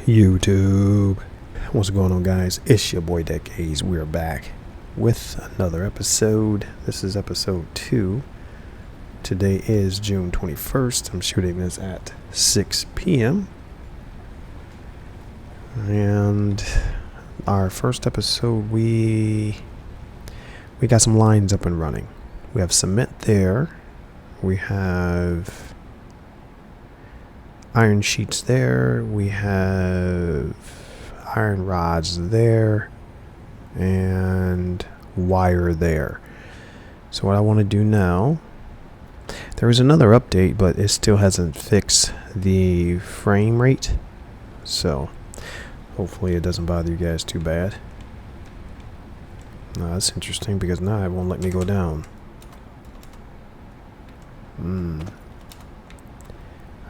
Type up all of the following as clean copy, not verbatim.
YouTube. What's going on, guys? It's your boy Decades. We're back with another episode. This is episode 2. Today is June 21st. I'm shooting this at 6 p.m. And our first episode, we got some lines up and running. We have cement there. We have iron sheets there. We have iron rods there and wire there. So what I want to do now, there is another update, but it still hasn't fixed the frame rate. So hopefully it doesn't bother you guys too bad. No, that's interesting because now it won't let me go down. I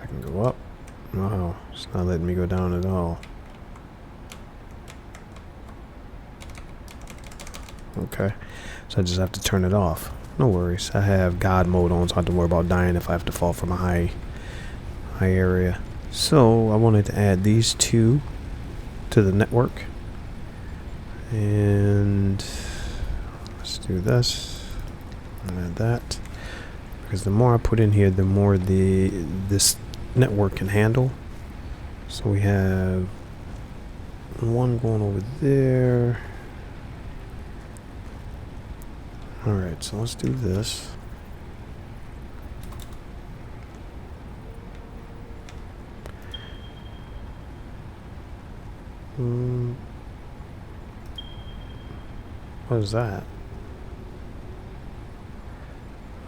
can go up. No, it's not letting me go down at all. Okay, so I just have to turn it off. No worries. I have God mode on, so I don't have to worry about dying if I have to fall from a high area. So I wanted to add these two to the network, and let's do this and add that, because the more I put in here, the more this network can handle. So we have one going over there. Alright, so let's do this. What is that?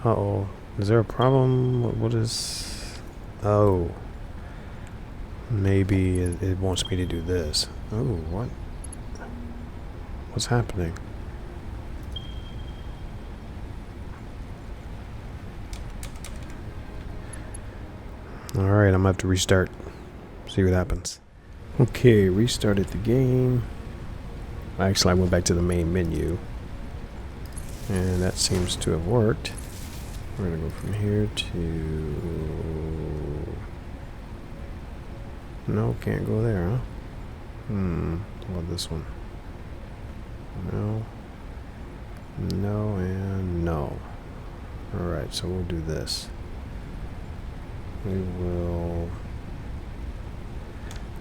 Uh-oh. Is there a problem? What is... Oh. Maybe it wants me to do this. Oh, what? What's happening? Alright, I'm gonna have to restart. See what happens. Okay, restarted the game. Actually, I went back to the main menu. And that seems to have worked. We're gonna go from here to... No, can't go there, huh? What about this one? No. No and no. Alright, so we'll do this. We will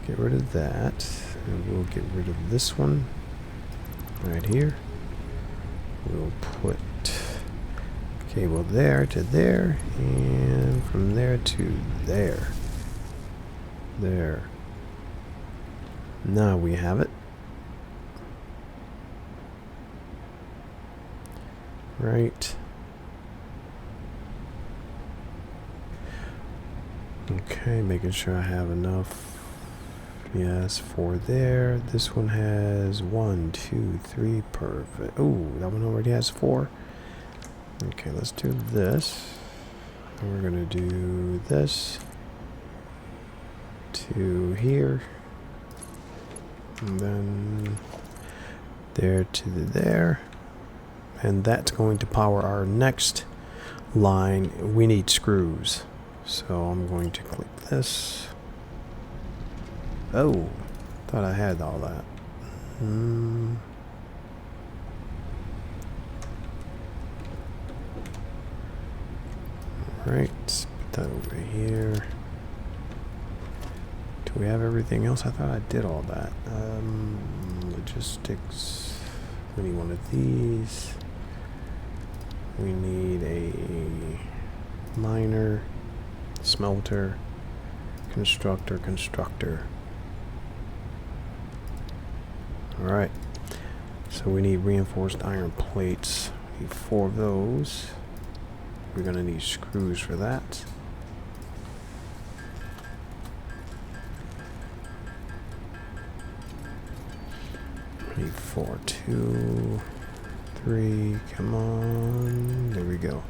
get rid of that, and we'll get rid of this one right here. We'll put cable there to there, and from there to there. There. Now we have it. Right. Okay, making sure I have enough. Yes, 4 there. This one has 1, 2, 3. Perfect. Oh, that one already has 4. Okay, let's do this. And we're gonna do this to here, and then there to there, and that's going to power our next line. We need screws. So I'm going to click this. Oh, thought I had all that. Alright, put that over here. Do we have everything else? I thought I did all that. Logistics. We need one of these. We need a miner. Smelter, constructor. Alright, so we need reinforced iron plates. We need 4 of those. We're gonna need screws for that. We need 4, 2, 3, come on, there we go.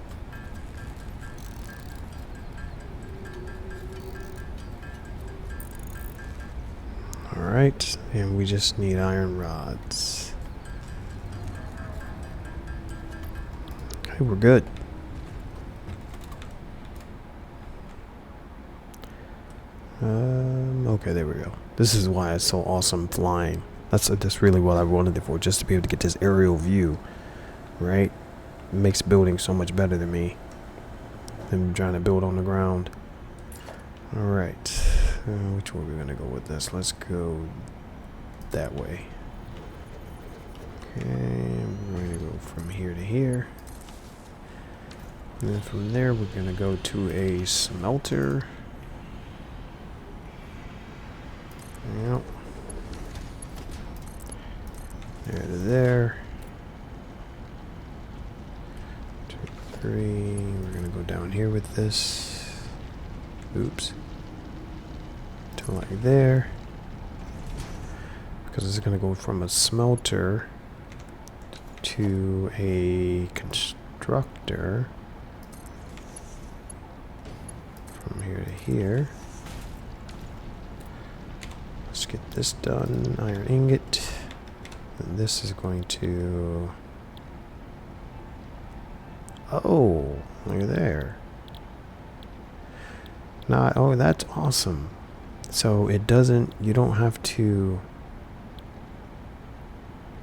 Alright, and we just need iron rods. Okay, we're good. Okay, there we go. This is why it's so awesome flying. That's really what I wanted it for, just to be able to get this aerial view, right? It makes building so much better than me than trying to build on the ground. All right, which way are we gonna go with this? Let's go that way. Okay, we're gonna go from here to here. And then from there, we're gonna go to a smelter. Yep. There to there. 2, 3. We're gonna go down here with this. Oops. To like there. Because it's gonna go from a smelter to a constructor. From here to here. Let's get this done. Iron ingot. And this is going to... Oh, look at there. Oh, that's awesome. So it doesn't... You don't have to...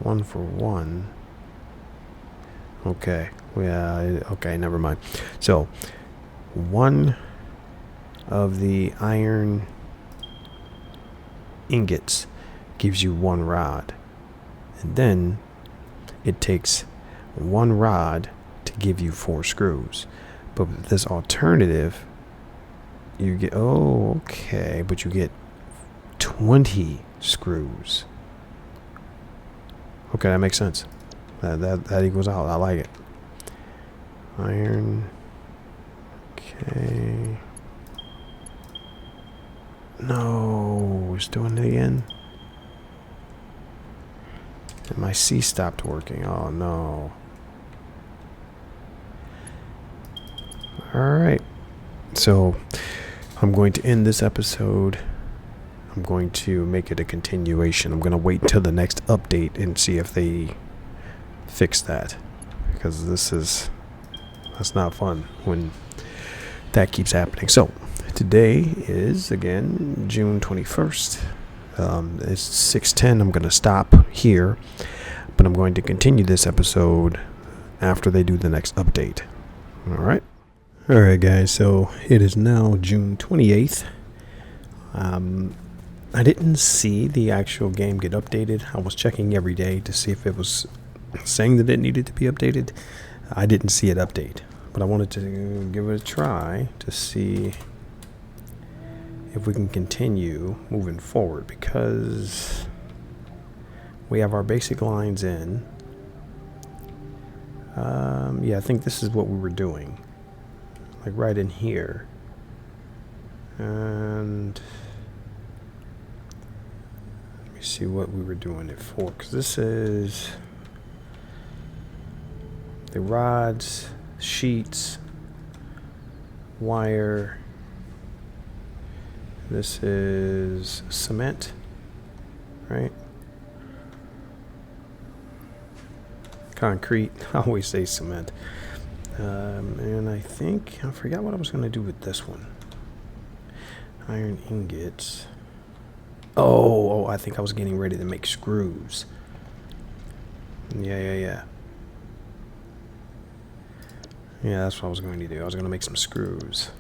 1 for 1. Okay. Yeah, okay, never mind. So, 1 of the iron ingots gives you 1 rod. And then it takes 1 rod to give you 4 screws. But with this alternative, you get, oh, okay, but you get 20 screws. Okay, that makes sense. That equals out. I like it. Iron. Okay. No, it's doing it again. And my C stopped working. Oh no. Alright. So I'm going to end this episode. I'm going to make it a continuation. I'm going to wait until the next update and see if they fix that. Because that's not fun when that keeps happening. So today is, again, June 21st. It's 6:10. I'm going to stop here, but I'm going to continue this episode after they do the next update. All right. All right, guys. So it is now June 28th. I didn't see the actual game get updated. I was checking every day to see if it was saying that it needed to be updated. I didn't see it update, but I wanted to give it a try to see if we can continue moving forward, because we have our basic lines in. Yeah, I think this is what we were doing, like right in here. And let me see what we were doing it for, because this is the rods, sheets, wire. This is cement, right? Concrete. I always say cement. And I forgot what I was going to do with this one. Iron ingots. Oh, I think I was getting ready to make screws. Yeah. Yeah, that's what I was going to do. I was going to make some screws.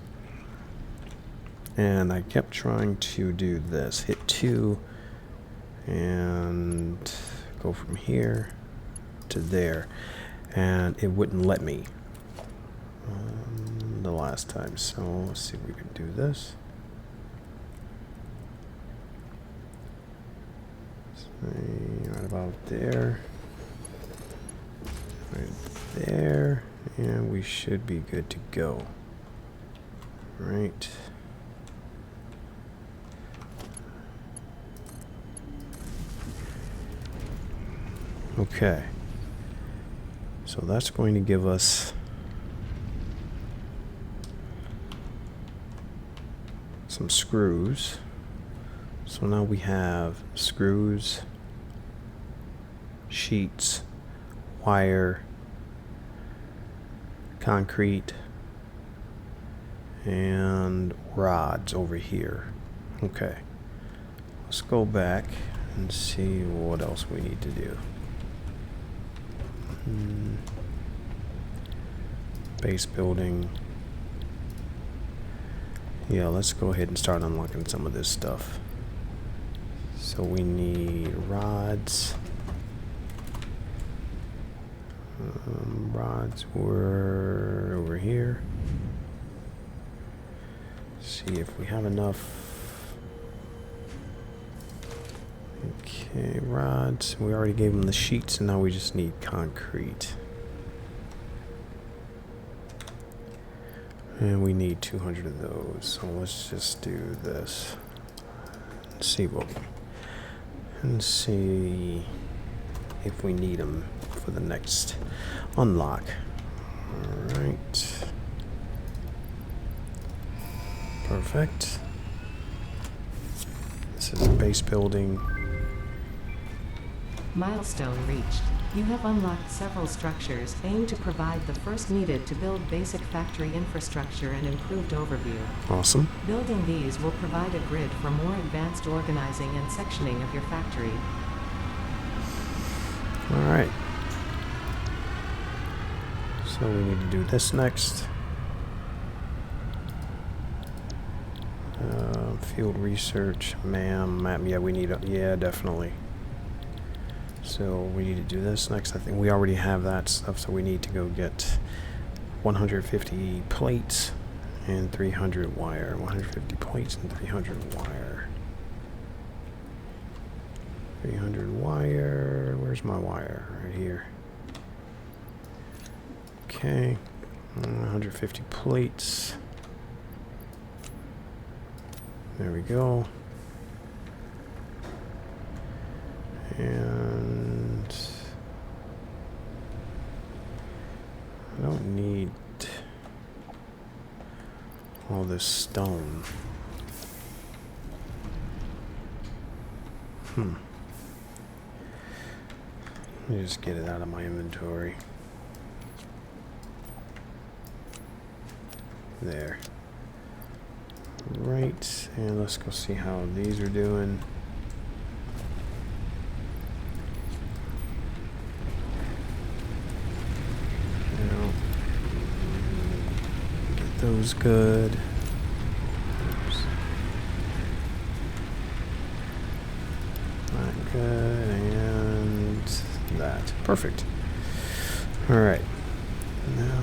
And I kept trying to do this. Hit 2 and go from here to there. And it wouldn't let me the last time. So let's see if we can do this. Right about there. Right there. And we should be good to go. Right. Okay. So that's going to give us some screws. So now we have screws, sheets, wire, concrete, and rods over here. Okay. Let's go back and see what else we need to do. Base building. Yeah, let's go ahead and start unlocking some of this stuff. So we need rods. Rods were over here. See if we have enough. Okay, rods. We already gave them the sheets, and now we just need concrete. And we need 200 of those. So let's just do this. See what. And see if we need them for the next unlock. All right. Perfect. This is a base building. Milestone reached. You have unlocked several structures aimed to provide the first needed to build basic factory infrastructure and improved overview. Awesome. Building these will provide a grid for more advanced organizing and sectioning of your factory. All right. So we need to do this next. Field research, map. Yeah, we need. Yeah, definitely. So we need to do this next. I think we already have that stuff, so we need to go get 150 plates and 300 wire. 150 plates and 300 wire. 300 wire. Where's my wire? Right here. Okay. 150 plates. There we go. And I don't need all this stone. Let me just get it out of my inventory. There. Right, and let's go see how these are doing. Get those good. Oops. Not good, and that. Perfect. All right. Now,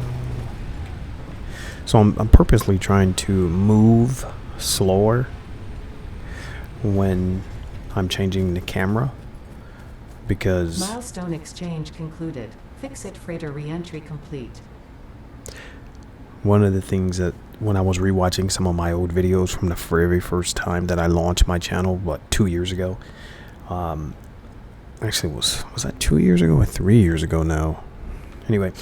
so I'm purposely trying to move slower when I'm changing the camera because Milestone exchange concluded. Fix-it freighter re-entry complete. One of the things that when I was rewatching some of my old videos from the very first time that I launched my channel, 2 years ago, actually was that 2 years ago or 3 years ago now? Anyway,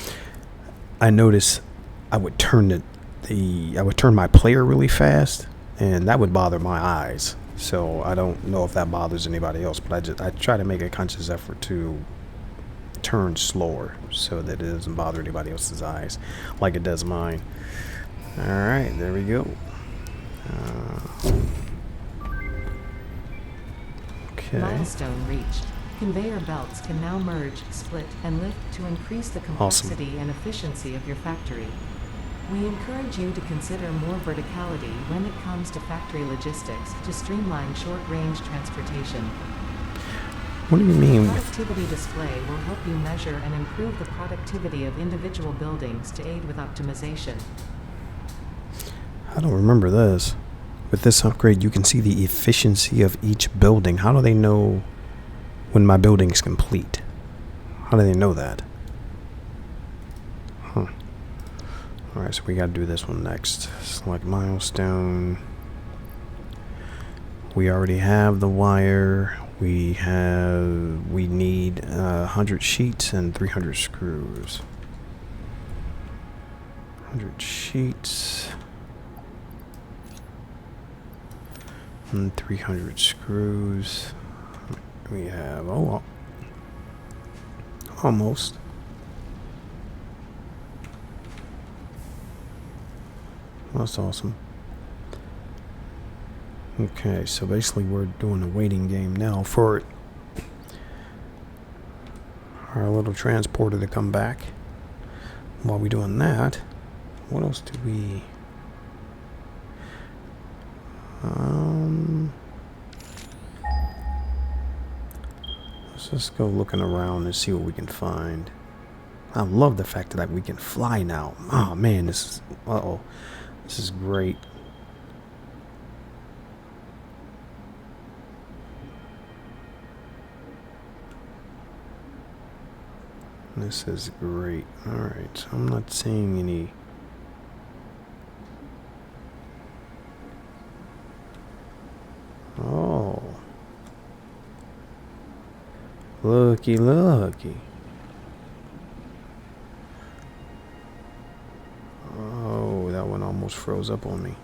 I noticed I would turn I would turn my player really fast, and that would bother my eyes. So I don't know if that bothers anybody else, but I try to make a conscious effort to turn slower so that it doesn't bother anybody else's eyes like it does mine. All right, there we go. Okay. Milestone reached. Conveyor belts can now merge, split, and lift to increase the complexity and efficiency of your factory. We encourage you to consider more verticality when it comes to factory logistics to streamline short-range transportation. What do you mean? The productivity display will help you measure and improve the productivity of individual buildings to aid with optimization. I don't remember this. With this upgrade, you can see the efficiency of each building. How do they know when my building is complete? How do they know that? Huh. Alright, so we gotta do this one next. Select milestone. We already have the wire. We need 100 sheets and 300 screws. 100 sheets and 300 screws. We have almost. That's awesome. Okay, so basically we're doing a waiting game now for our little transporter to come back. While we're doing that, what else do we... let's just go looking around and see what we can find. I love the fact that we can fly now. Oh man, this is... uh-oh. This is great. This is great. Alright, so I'm not seeing any... Oh. Looky, looky. Oh, that one almost froze up on me.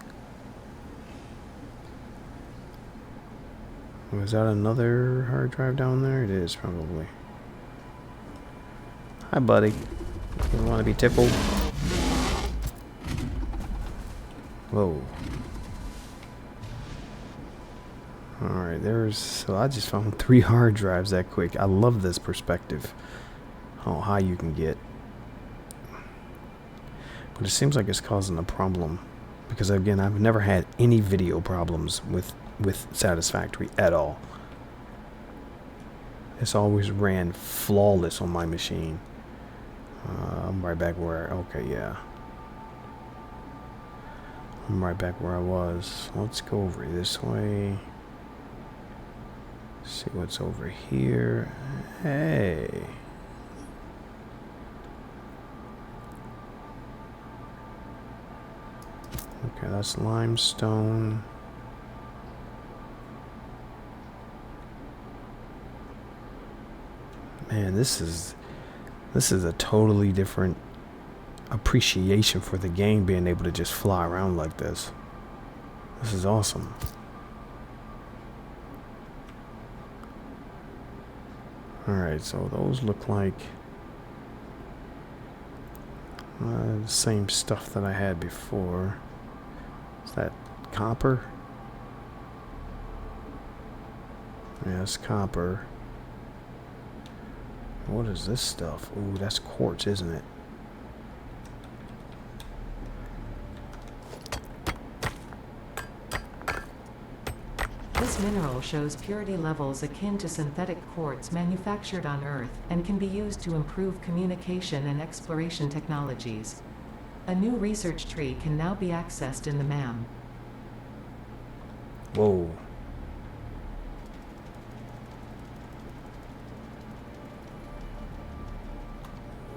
Was that another hard drive down there? It is, probably. Hi, buddy. You want to be tickled? Whoa. Alright, so I just found 3 hard drives that quick. I love this perspective. How high you can get. But it seems like it's causing a problem. Because again, I've never had any video problems with Satisfactory at all. It's always ran flawless on my machine. I'm right back where... okay, yeah. I'm right back where I was. Let's go over this way. See what's over here. Hey. Okay, that's limestone. Man, this is a totally different appreciation for the game, being able to just fly around like this. This is awesome. Alright, so those look like the same stuff that I had before. Is that copper? Yeah, it's copper. What is this stuff? Ooh, that's quartz, isn't it? This mineral shows purity levels akin to synthetic quartz manufactured on Earth, and can be used to improve communication and exploration technologies. A new research tree can now be accessed in the MAM. Whoa.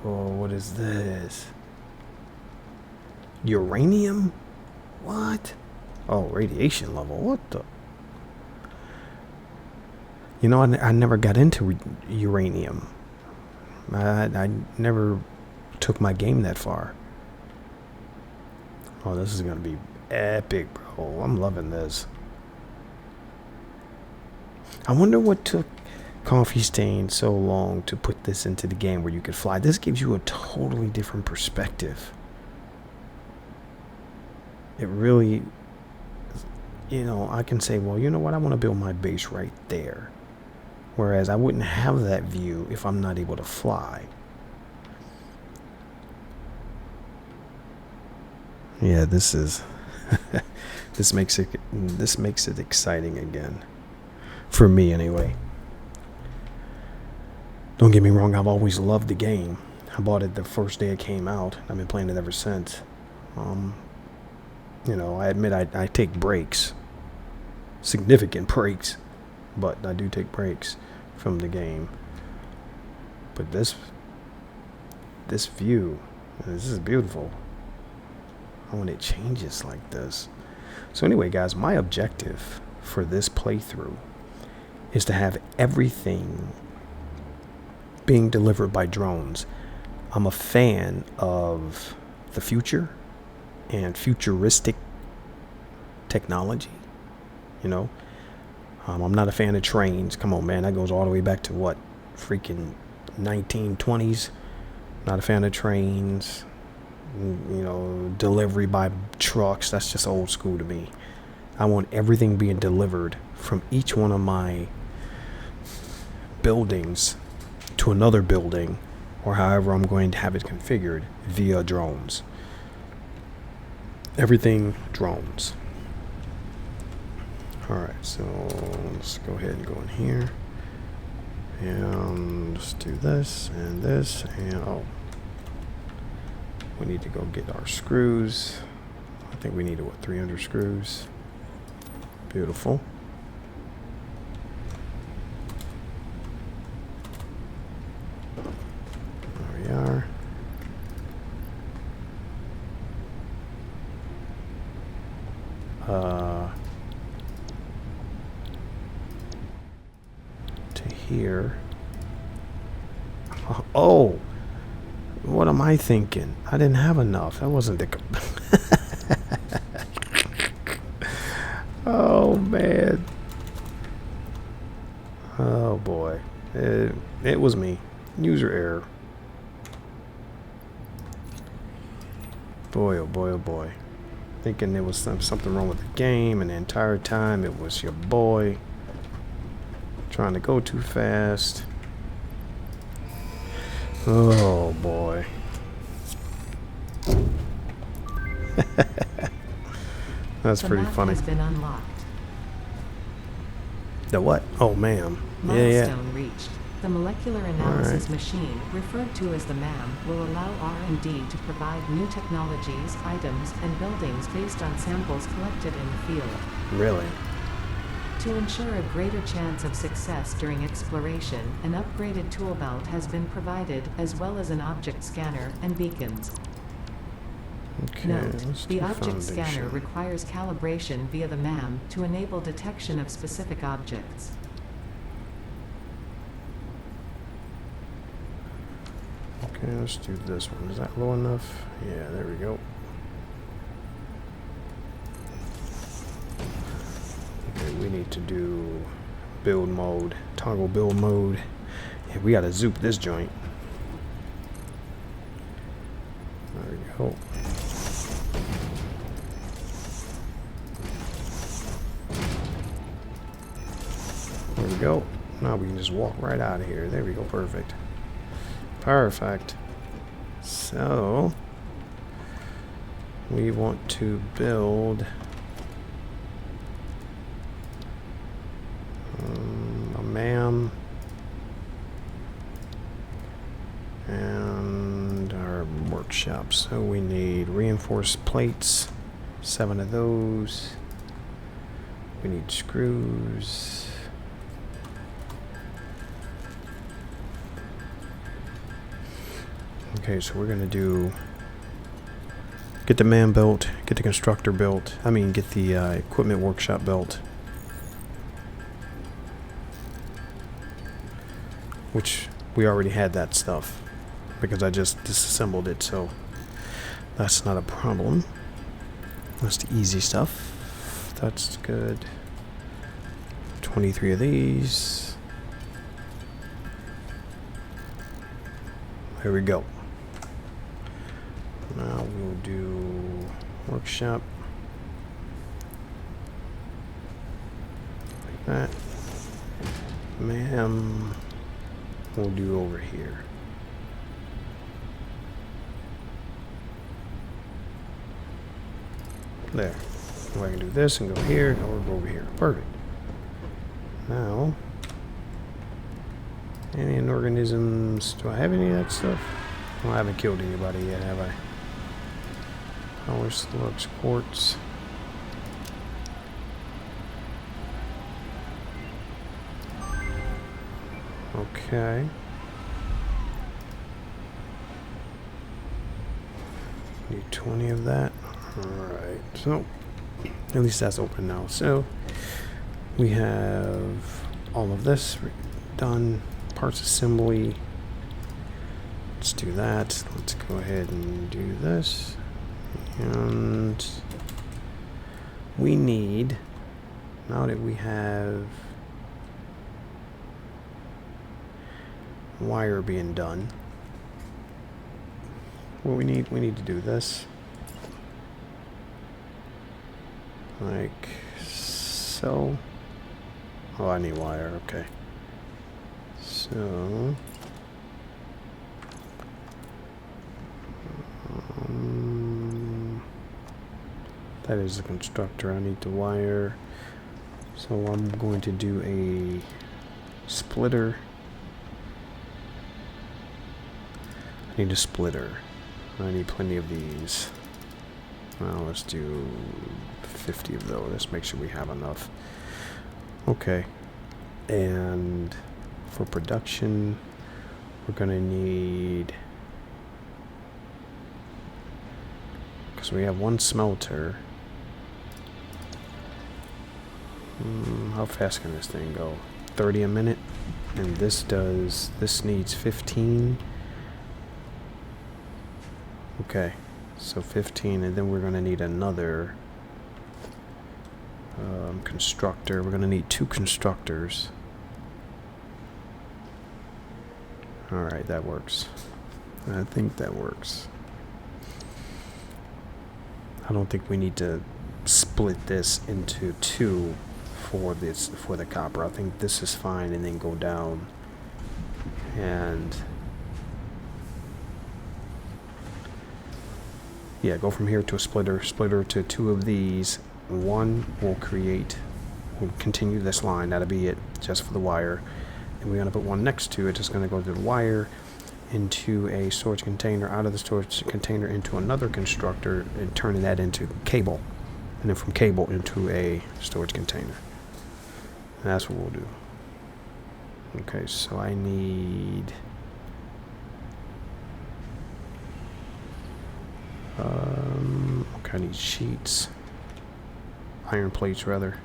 Oh, what is this? Uranium? What? Oh, radiation level. What the? You know, I never got into uranium. I never took my game that far. Oh, this is going to be epic, bro. I'm loving this. I wonder what took Coffee Stain so long to put this into the game where you could fly. This gives you a totally different perspective. It really, you know, I can say, well, you know what, I want to build my base right there. Whereas I wouldn't have that view if I'm not able to fly. Yeah, this is this makes it exciting again. For me anyway. Don't get me wrong, I've always loved the game. I bought it the first day it came out. I've been playing it ever since. You know, I admit I take breaks. Significant breaks. But I do take breaks from the game. But this view, this is beautiful. When it changes like this. So anyway, guys, my objective for this playthrough is to have everything being delivered by drones. I'm a fan of the future and futuristic technology. You know, I'm not a fan of trains. Come on, man, that goes all the way back to what, freaking 1920s. Not a fan of trains. You know, delivery by trucks. That's just old school to me. I want everything being delivered from each one of my buildings to another building, or however I'm going to have it configured, via drones. Everything drones. Alright, so let's go ahead and go in here. And let's do this and this. And oh, we need to go get our screws. I think we need, what, 300 screws? Beautiful. There we are. To here. Oh, what am I thinking? I didn't have enough. That wasn't the... Oh, man. Oh, boy. It was me. User error. Boy, oh boy, oh boy. Thinking there was something wrong with the game, and the entire time it was your boy trying to go too fast. Oh, boy. That's pretty funny. The map has been unlocked. The what? Oh, ma'am. Milestone reached. The molecular analysis machine, referred to as the MAM, will allow R&D to provide new technologies, items, and buildings based on samples collected in the field. Really? To ensure a greater chance of success during exploration, an upgraded tool belt has been provided, as well as an object scanner and beacons. Okay, Note, the object scanner requires calibration via the MAM to enable detection of specific objects. Okay, let's do this one. Is that low enough? Yeah, there we go. Okay, we need to do build mode, toggle build mode. Yeah, we gotta zoop this joint. There we go. There we go. Now we can just walk right out of here. There we go. Perfect. Perfect. So we want to build a MAM and our workshop. So we need reinforced plates, 7 of those. We need screws. Okay, so we're gonna do get the MAM built, get the constructor built. I mean, get the equipment workshop built, which we already had that stuff because I just disassembled it, so that's not a problem. That's the easy stuff. That's good. 23 of these. There we go. Now we'll do workshop like that. MAM we'll do over here. There. Now I can do this and go here, or go over here. Perfect. Now, alien organisms. Do I have any of that stuff? Well, I haven't killed anybody yet, have I? Power slugs, quartz. Okay. Need 20 of that. Alright, so at least that's open now. So we have all of this done. Parts assembly. Let's do that. Let's go ahead and do this. And we need, now that we have wire being done, what we need to do this like so. Oh, I need wire. Okay. So. That is the constructor. I need the wire. So I'm going to do a splitter. I need a splitter. I need plenty of these. Well, let's do 50 of those. Let's make sure we have enough. Okay. And for production, we're going to need... Because we have one smelter. How fast can this thing go? 30 a minute? And this needs 15. Okay, so 15, and then we're going to need another constructor. We're going to need 2 constructors. Alright, that works. I think that works. I don't think we need to split this into 2 for the copper. I think this is fine, and then go down and yeah, go from here to a splitter to 2 of these. One will continue this line. That'll be it, just for the wire. And we're gonna put one next to it. It's gonna go to the wire into a storage container, out of the storage container into another constructor, and turning that into cable, and then from cable into a storage container. And that's what we'll do. Okay, so I need okay, I need sheets, iron plates rather.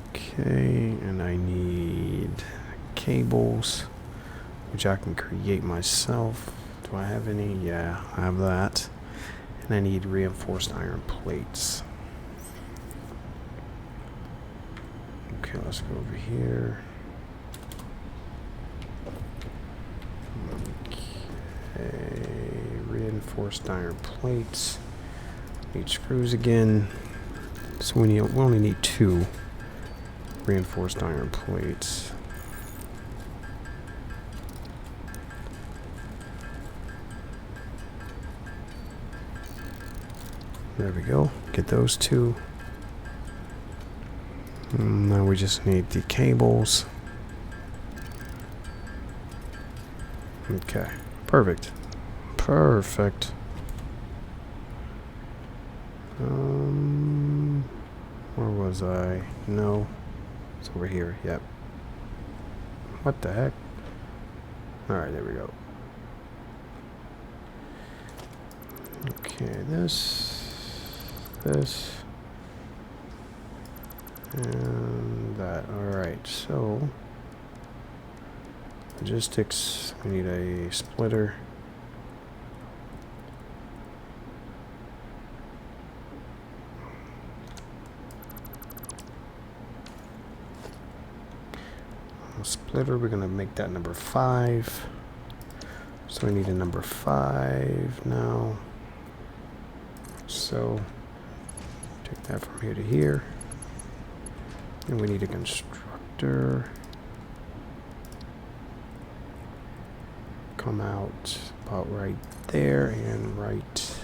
Okay, and I need cables, which I can create myself. Do I have any? Yeah, I have that. And I need reinforced iron plates. Okay, let's go over here. Okay, reinforced iron plates. Need screws again. So we only need 2 reinforced iron plates. There we go. Get those 2. Now we just need the cables. Okay. Perfect. Perfect. Where was I? No. It's over here. Yep. What the heck? Alright, there we go. Okay, this, and that. Alright, so logistics, we need a splitter. Splitter, we're gonna make that number 5. So we need a number 5 now. So take that from here to here. And we need a constructor. Come out about right there and right.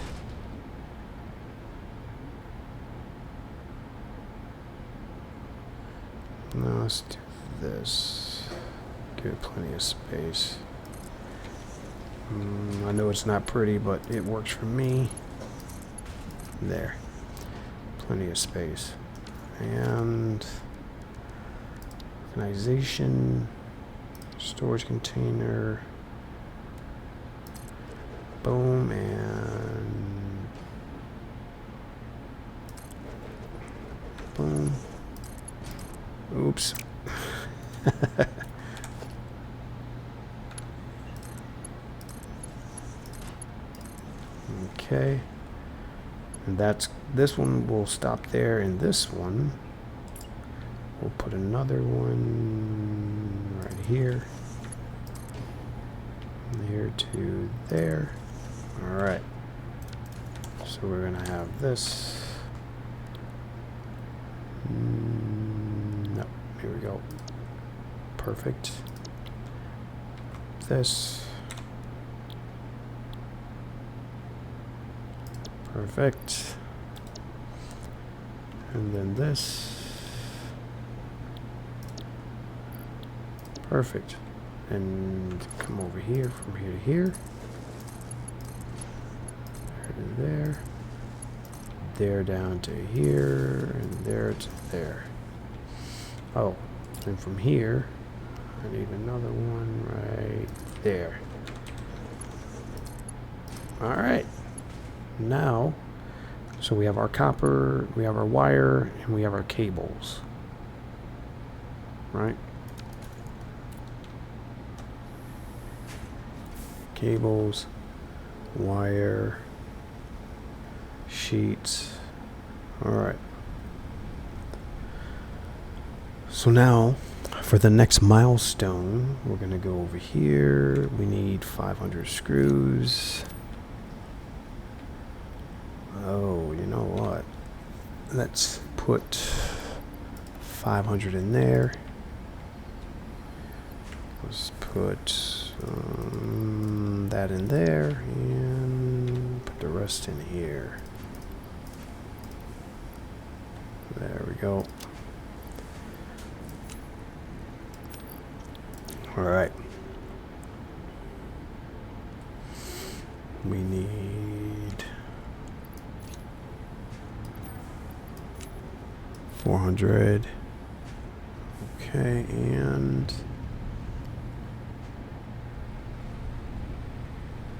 Now let's do this. Give it plenty of space. I know it's not pretty, but it works for me. There. Plenty of space. And organization, storage container, boom, and boom. Oops. Okay. And this one will stop there, and this one we'll put another one right here. From here to there. Alright. So we're gonna have this No, here we go. Perfect. This. Perfect. And then this. Perfect. And come over here from here to here. There to there. There down to here. And there to there. Oh, and from here, I need another one right there. Alright. Now, so we have our copper, we have our wire, and we have our cables. Right? Cables, wire, sheets. Alright. So now, for the next milestone, we're going to go over here. We need 500 screws. Oh, you know what? Let's put 500 in there. Let's put that in there and put the rest in here. There we go. All right. We need 400. Okay, and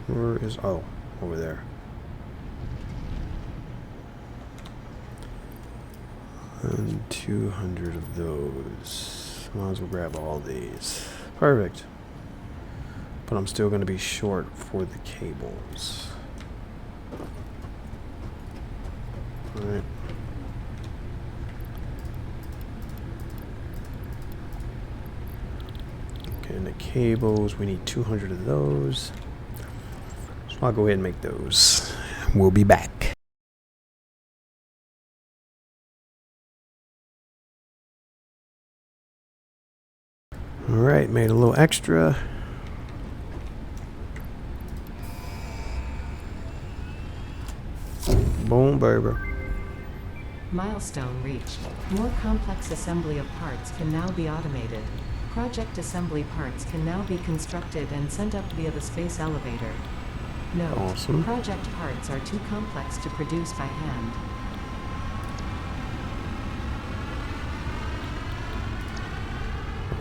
where is, oh, over there. And 200 of those. Might as well grab all these. Perfect. But I'm still going to be short for the cables. Alright. Okay, and the cables, we need 200 of those. So I'll go ahead and make those. We'll be back. Alright, made a little extra. Boom, baby. Milestone reached. More complex assembly of parts can now be automated. Project assembly parts can now be constructed and sent up via the space elevator. Note: Awesome. project parts are too complex to produce by hand.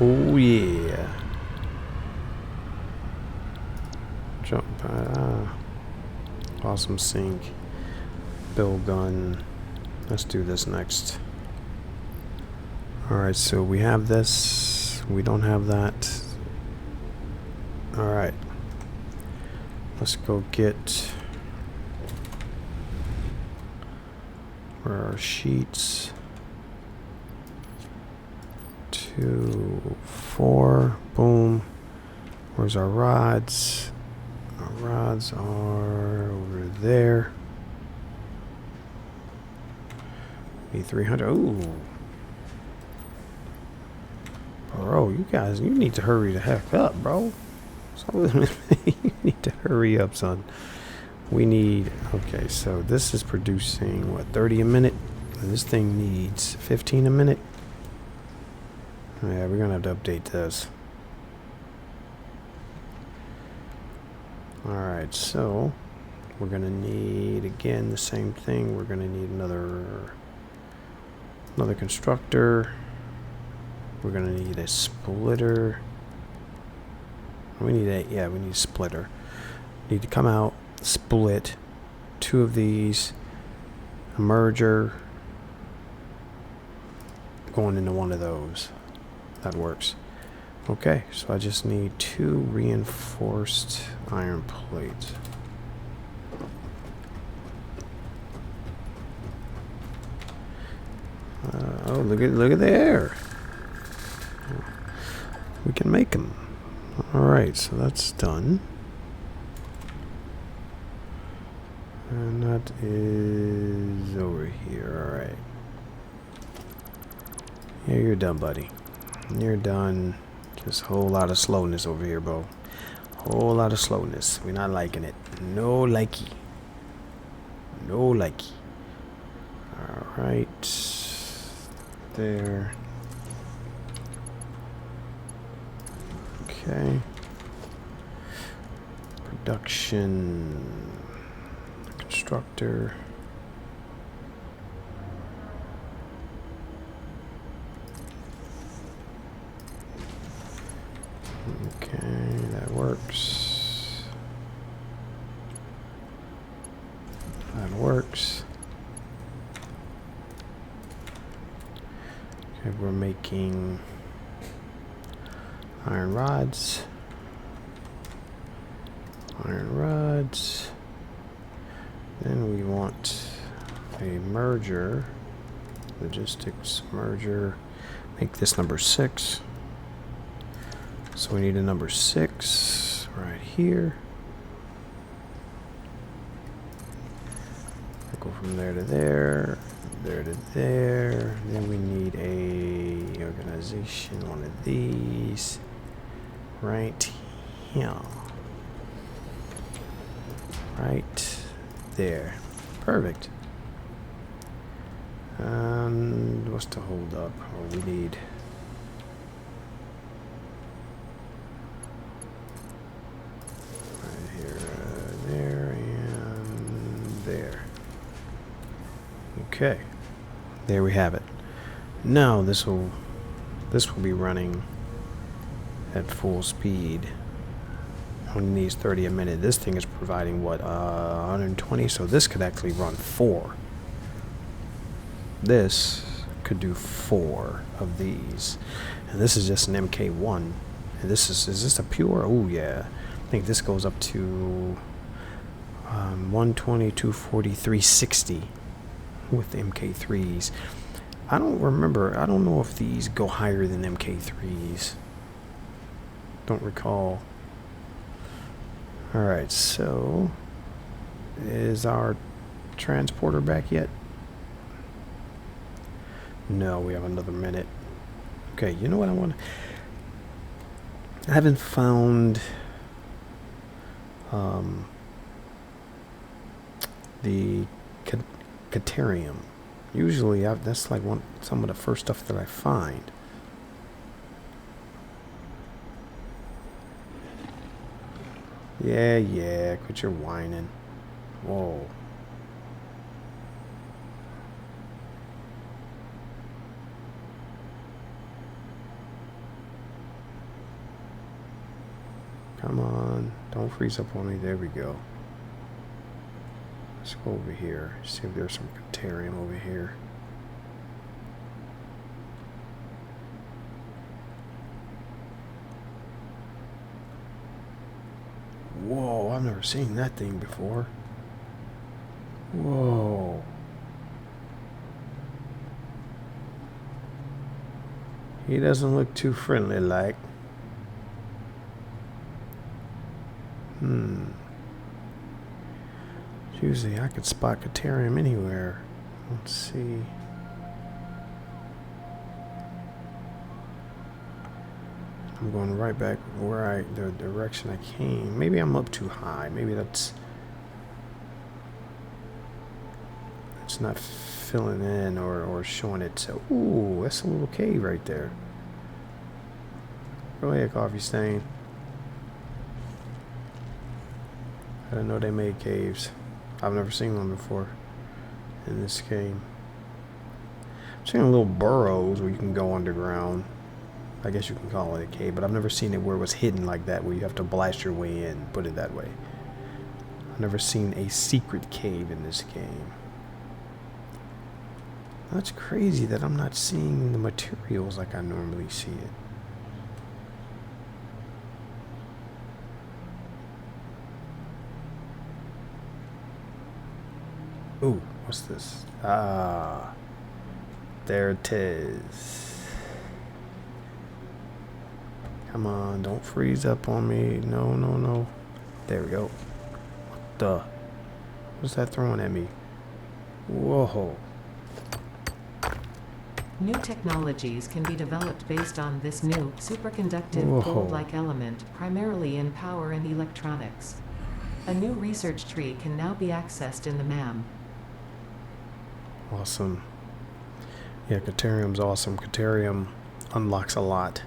Oh yeah. Jump. Awesome sync. Bill gun. Let's do this next. Alright, so we have this. We don't have that. Alright. Let's go get where are our sheets. 2, 4. Boom. Where's our rods? Our rods are over there. Need 300. Ooh. Bro, you guys, you need to hurry the heck up, bro. So, you need to hurry up, son. We need, okay, so this is producing, what, 30 a minute? And this thing needs 15 a minute? Yeah, we're going to have to update this. Alright, so we're going to need, again, the same thing. We're going to need another constructor. We're going to need a splitter. We need a, yeah, we need a splitter. Need to come out, split 2 of these, a merger, going into one of those. That works. Okay, so I just need 2 reinforced iron plates. Oh, look at the air. We can make them. Alright, so that's done. And that is over here. Alright. Yeah, you're done, buddy. You're done. Just a whole lot of slowness over here, bro. Whole lot of slowness. We're not liking it. No likey. No likey. Alright. There. Okay. Production. Constructor. Okay, that works. That works. Okay, we're making iron rods. Iron rods. Then we want a merger. Logistics merger. Make this number 6. So we need a number 6 right here. Go from there to there, there to there. Then we need a organization, one of these right here. Right there. Perfect. And what's to hold up? Oh, we need okay, there we have it. Now this will be running at full speed. Only needs 30 a minute. This thing is providing what 120, so this could actually run 4. This could do 4 of these, and this is just an MK1. And this is this a pure? Oh yeah, I think this goes up to 120, 240, 360. With MK3s. I don't remember. I don't know if these go higher than MK3s. Don't recall. Alright, so is our transporter back yet? No, we have another minute. Okay, you know what I want? I haven't found the Empyrion. Usually that's like some of the first stuff that I find. Yeah, quit your whining. Whoa. Come on, don't freeze up on me. There we go. Let's go over here, see if there's some Empyrion over here. Whoa, I've never seen that thing before. Whoa. He doesn't look too friendly like. Usually I could spot Empyrion anywhere. Let's see. I'm going right back where the direction I came. Maybe I'm up too high. Maybe it's not filling in or showing it. So, ooh, that's a little cave right there. Go ahead, Coffee Stain. I didn't know they made caves. I've never seen one before in this game. I've seen little burrows where you can go underground. I guess you can call it a cave, but I've never seen it where it was hidden like that, where you have to blast your way in, put it that way. I've never seen a secret cave in this game. That's crazy that I'm not seeing the materials like I normally see it. Ooh, what's this? Ah, there it is. Come on, don't freeze up on me. No, no, no. There we go. What the? What's that throwing at me? Whoa. New technologies can be developed based on this new superconductive Whoa. gold-like element, primarily in power and electronics. A new research tree can now be accessed in the MAM. Awesome. Yeah, Caterium's awesome. Caterium unlocks a lot.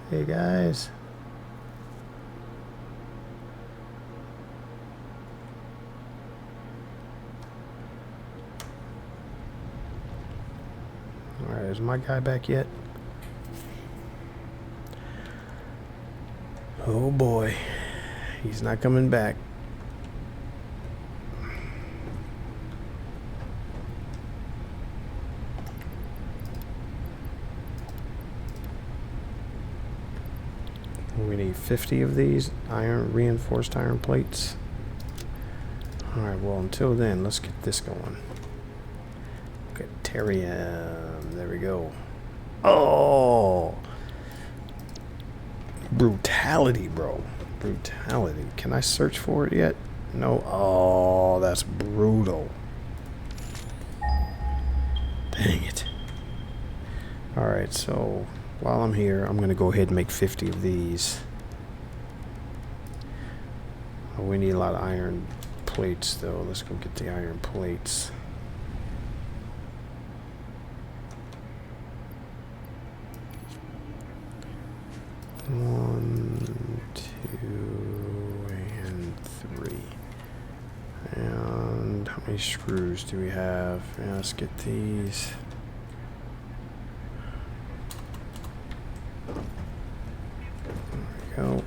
Hey guys. Alright, is my guy back yet? Oh boy. He's not coming back. We need 50 of these reinforced iron plates. Alright, well until then, let's get this going. Empyrion. There we go. Oh! Brutality, bro. Brutality. Can I search for it yet? No. Oh, that's brutal. Dang it. Alright, so while I'm here, I'm going to go ahead and make 50 of these. Oh, we need a lot of iron plates, though. Let's go get the iron plates. One, two, and three. And how many screws do we have? Yeah, let's get these. There we go.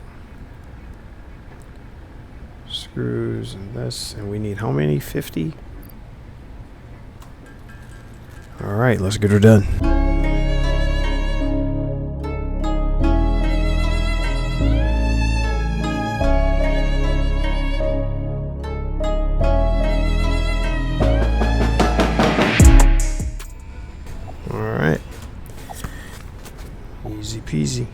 Screws and this. And we need how many? 50? Alright, let's get her done. Easy peasy.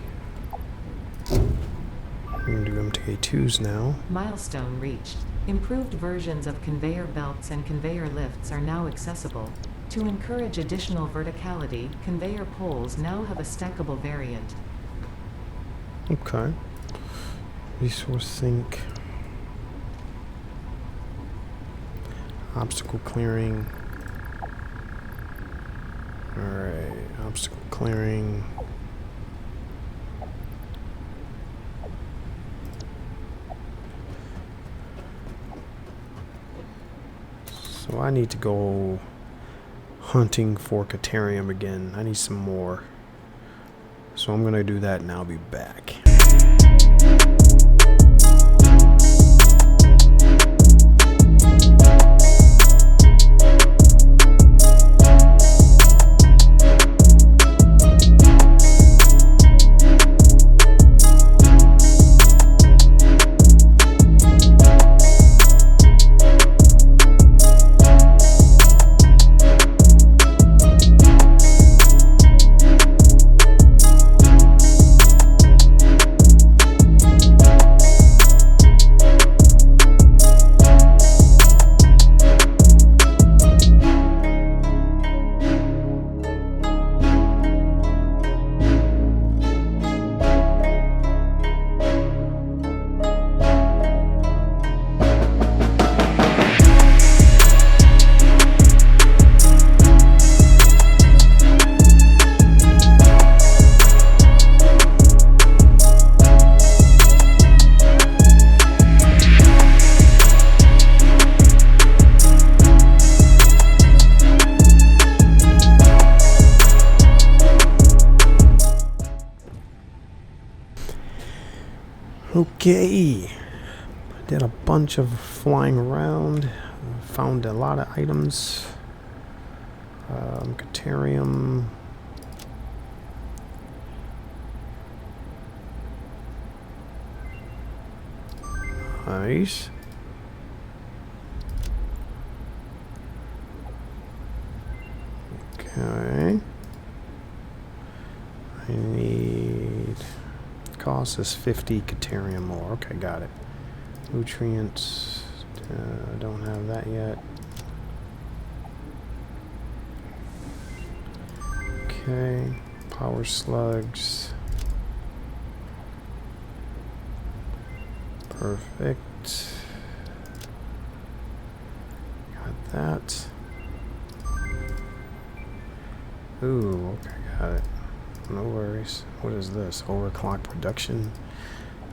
We're going to do MTA2s now. Milestone reached. Improved versions of conveyor belts and conveyor lifts are now accessible. To encourage additional verticality, conveyor poles now have a stackable variant. Okay. Resource sink. Obstacle clearing. Alright, obstacle clearing. So I need to go hunting for Caterium again. I need some more. So I'm going to do that and I'll be back. Okay, did a bunch of flying around, found a lot of items. Caterium. Nice. Okay. I need... Cost is 50 Caterium more. Okay, got it. Nutrients, don't have that yet. Okay, power slugs. Perfect. Got that. Ooh, okay, got it. No worries. What is this? Overclock production?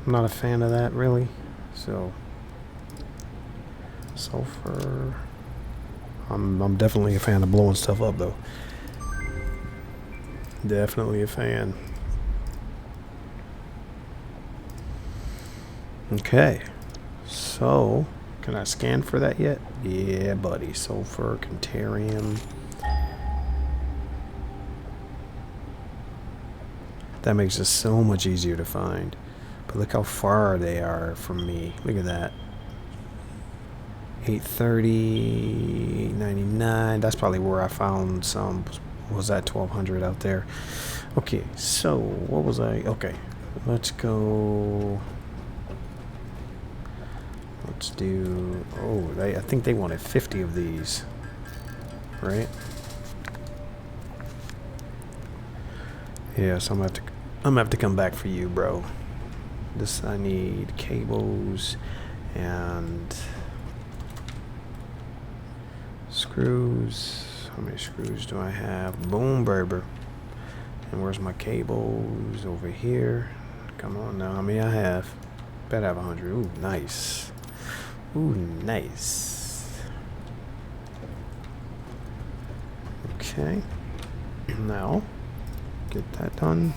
I'm not a fan of that, really. So, sulfur. I'm definitely a fan of blowing stuff up, though. Definitely a fan. Okay. So, can I scan for that yet? Yeah, buddy. Sulfur, Cantarium. That makes it so much easier to find. But look how far they are from me. Look at that. 830, 99. That's probably where I found some. Was that 1200 out there? Okay, so what was I? Okay, let's go. Let's do. Oh, I think they wanted 50 of these, right? Yeah, so I'm gonna have to come back for you, bro. This I need cables and screws. How many screws do I have? Boom, Berber. And where's my cables? Over here. Come on now. How many I have? Better have 100. Ooh, nice. Ooh, nice. Okay. Now, get that done.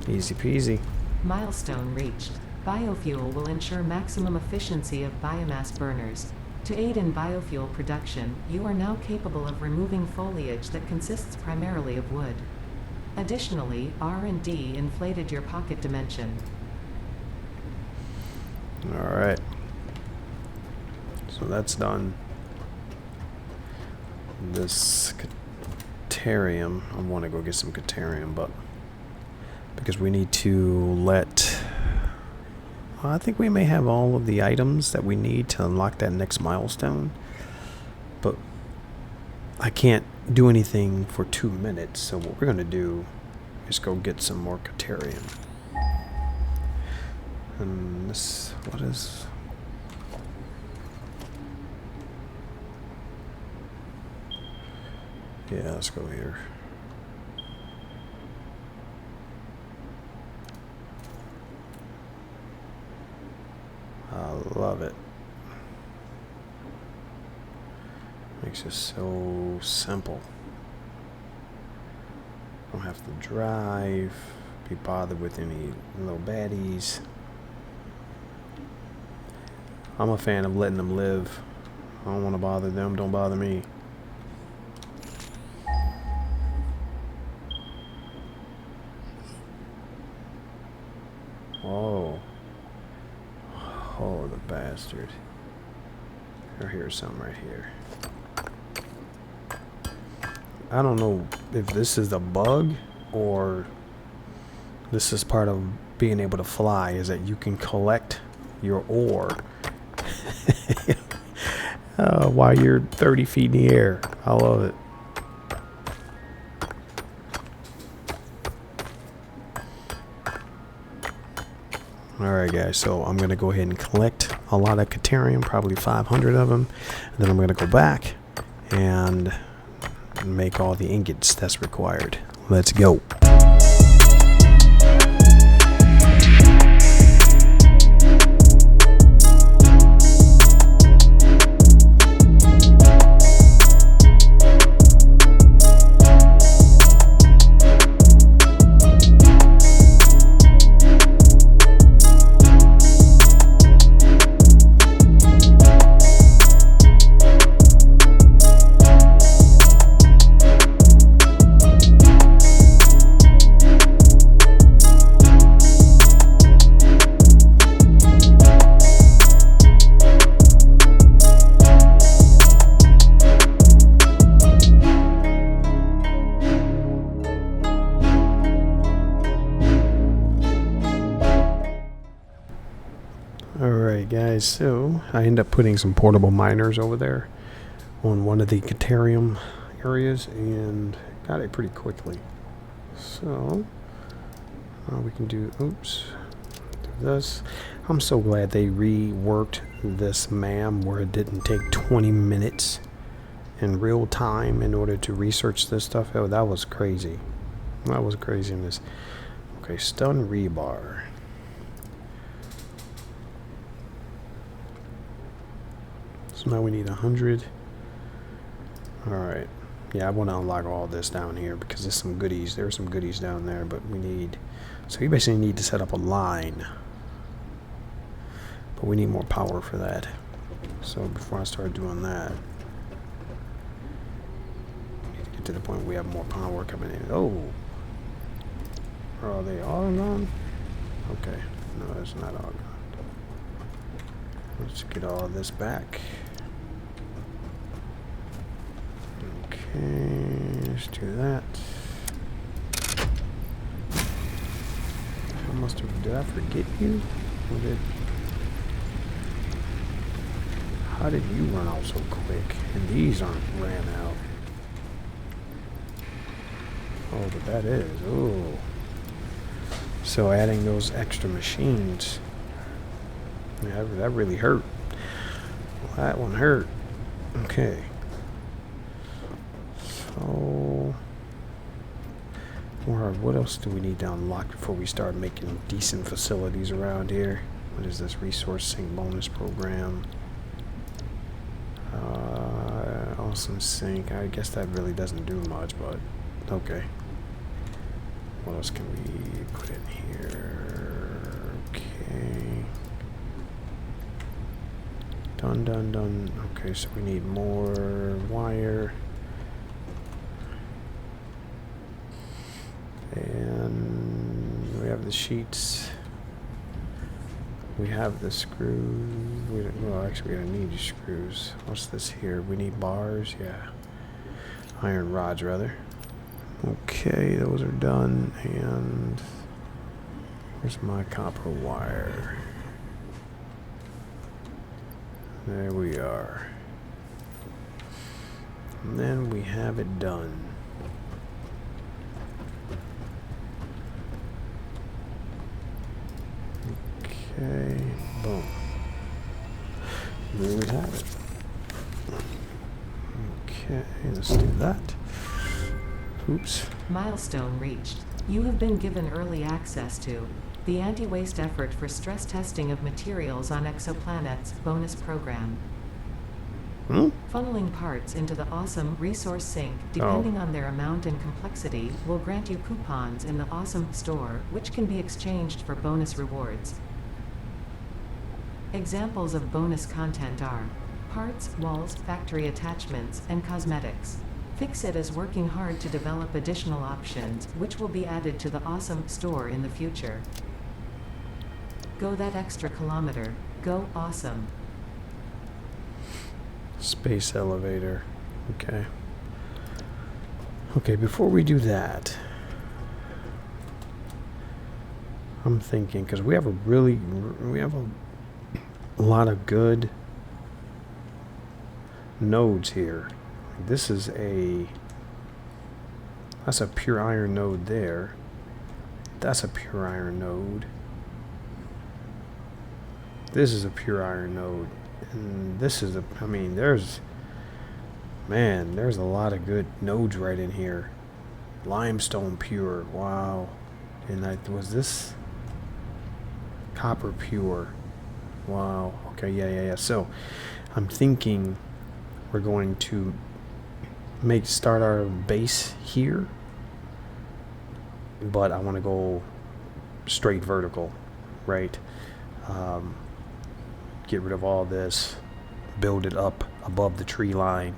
Easy peasy. Milestone reached. Biofuel will ensure maximum efficiency of biomass burners. To aid in biofuel production, you are now capable of removing foliage that consists primarily of wood. Additionally, R&D inflated your pocket dimension. Alright. So that's done. This Catarium, I want to go get some Catarium, but because we need to let... I think we may have all of the items that we need to unlock that next milestone, but I can't do anything for 2 minutes, so what we're going to do is go get some more Catarium. And this, what is... Yeah, let's go here. I love it. Makes it so simple. Don't have to drive, be bothered with any little baddies. I'm a fan of letting them live. I don't want to bother them, don't bother me. Oh. Oh, the bastard. Here's some right here. I don't know if this is a bug or this is part of being able to fly, is that you can collect your ore while you're 30 feet in the air. I love it. Alright guys, so I'm going to go ahead and collect a lot of Catarium, probably 500 of them. And then I'm going to go back and make all the ingots that's required. Let's go. Alright guys, so I end up putting some portable miners over there on one of the Caterium areas and got it pretty quickly. So we can do, oops, do this. I'm so glad they reworked this MAM where it didn't take 20 minutes in real time in order to research this stuff. Oh, that was crazy. That was craziness. Okay, stun rebar. So now we need 100. Alright. Yeah, I want to unlock all this down here because there's some goodies. There's some goodies down there, but we need... So you basically need to set up a line. But we need more power for that. So before I start doing that, we need to get to the point where we have more power coming in. Oh! Are they all gone? Okay. No, it's not all gone. Let's get all this back. Okay, let's do that. I must have, did I forget you? Or how did you run out so quick? And these aren't ran out. Oh, but that is, oh. So adding those extra machines, yeah, that really hurt. Well, that one hurt. Okay. So, what else do we need to unlock before we start making decent facilities around here? What is this resource sink bonus program? Awesome sink. I guess that really doesn't do much, but okay. What else can we put in here? Okay. Done, done, done. Okay, so we need more wire. And we have the sheets. We have the screws. Well, actually, we don't need screws. What's this here? We need bars. Yeah. Iron rods, rather. Okay, those are done. And where's my copper wire? There we are. And then we have it done. Okay, boom. There we have it. Okay, let's do that. Oops. Milestone reached. You have been given early access to the Anti-Waste Effort for Stress Testing of Materials on Exoplanets bonus program. Funneling parts into the awesome resource sink, depending on their amount and complexity, will grant you coupons in the awesome store, which can be exchanged for bonus rewards. Examples of bonus content are parts, walls, factory attachments, and cosmetics. Fixit is working hard to develop additional options, which will be added to the awesome store in the future. Go that extra kilometer. Go awesome. Space elevator. Okay. Okay, before we do that, I'm thinking, because we have a lot of good nodes here. This is that's a pure iron node there. That's a pure iron node. This is a pure iron node. And this is I mean, there's a lot of good nodes right in here. Limestone pure, wow. And was this copper pure? Wow. Okay, yeah. So I'm thinking we're going to start our base here, but I want to go straight vertical, right? Get rid of all this, build it up above the tree line,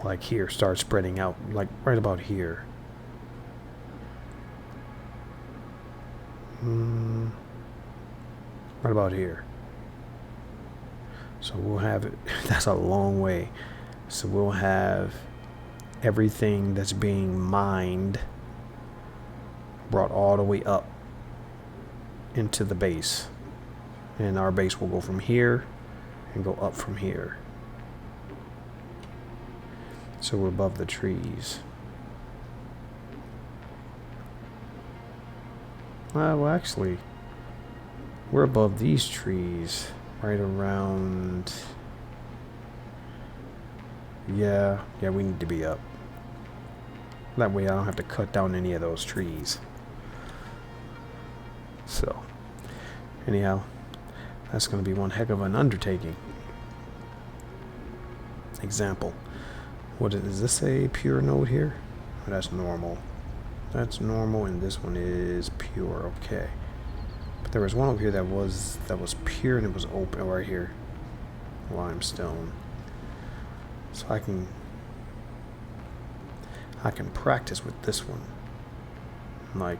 like here, start spreading out, like right about here. Right about here. So we'll have it, that's a long way. So we'll have everything that's being mined brought all the way up. into the base. And our base will go from here and go up from here. So we're above the trees. Well, actually, we're above these trees. Right around... Yeah, we need to be up. That way I don't have to cut down any of those trees. So, anyhow, that's going to be one heck of an undertaking. Example. What is this, a pure node here? Oh, that's normal. That's normal, and this one is pure. Okay. But there was one over here that was pure, and it was open right here. Limestone. So I can practice with this one. Like,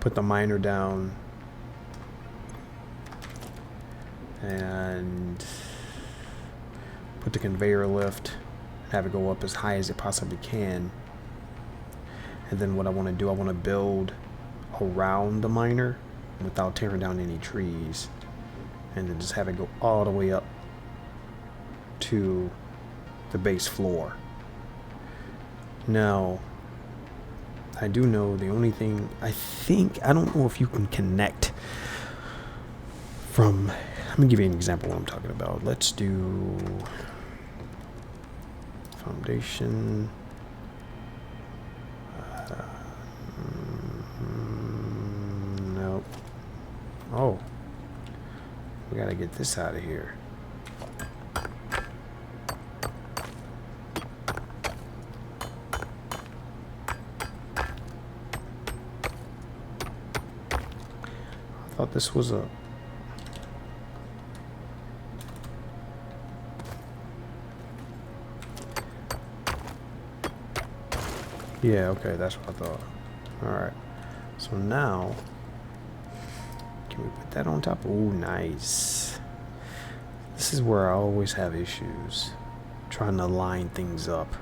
put the miner down and put the conveyor lift and have it go up as high as it possibly can. And then what I want to do, I want to build around the miner without tearing down any trees, and then just have it go all the way up to the base floor. Now, I do know the only thing, I don't know if you can connect from, let me give you an example of what I'm talking about. Let's do foundation. Nope. Oh, we gotta get this out of here. I thought this was a... Yeah, okay, that's what I thought. Alright. So now, can we put that on top? Oh, nice. This is where I always have issues. Trying to line things up.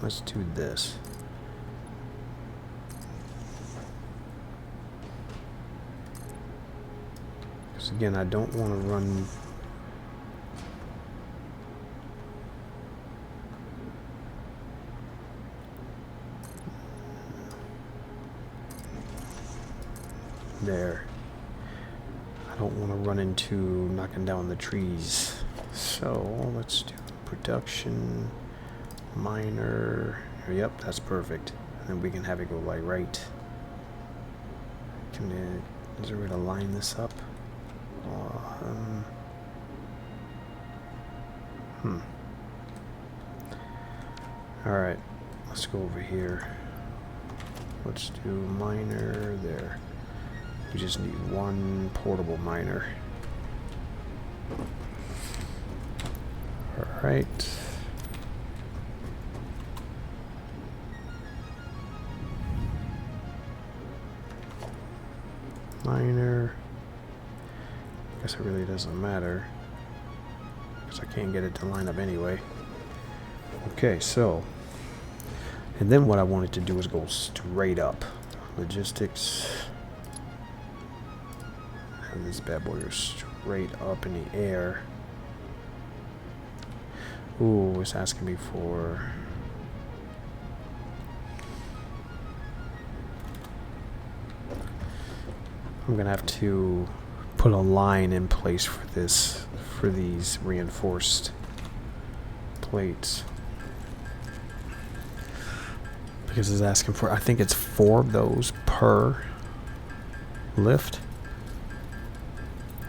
Let's do this. Because again, I don't want to run... there. I don't want to run into knocking down the trees. So let's do production miner. Yep, that's perfect. And then we can have it go like right. Is there a way to line this up? Alright, let's go over here. Let's do miner there. We just need one portable miner. Alright. Miner. Guess it really doesn't matter, because I can't get it to line up anyway. Okay, so, and then what I wanted to do is go straight up. Logistics. Have this bad boy go straight up in the air. Ooh, it's asking me for... I'm gonna have to put a line in place for this, for these reinforced plates, because it's asking for, I think it's 4 of those per lift,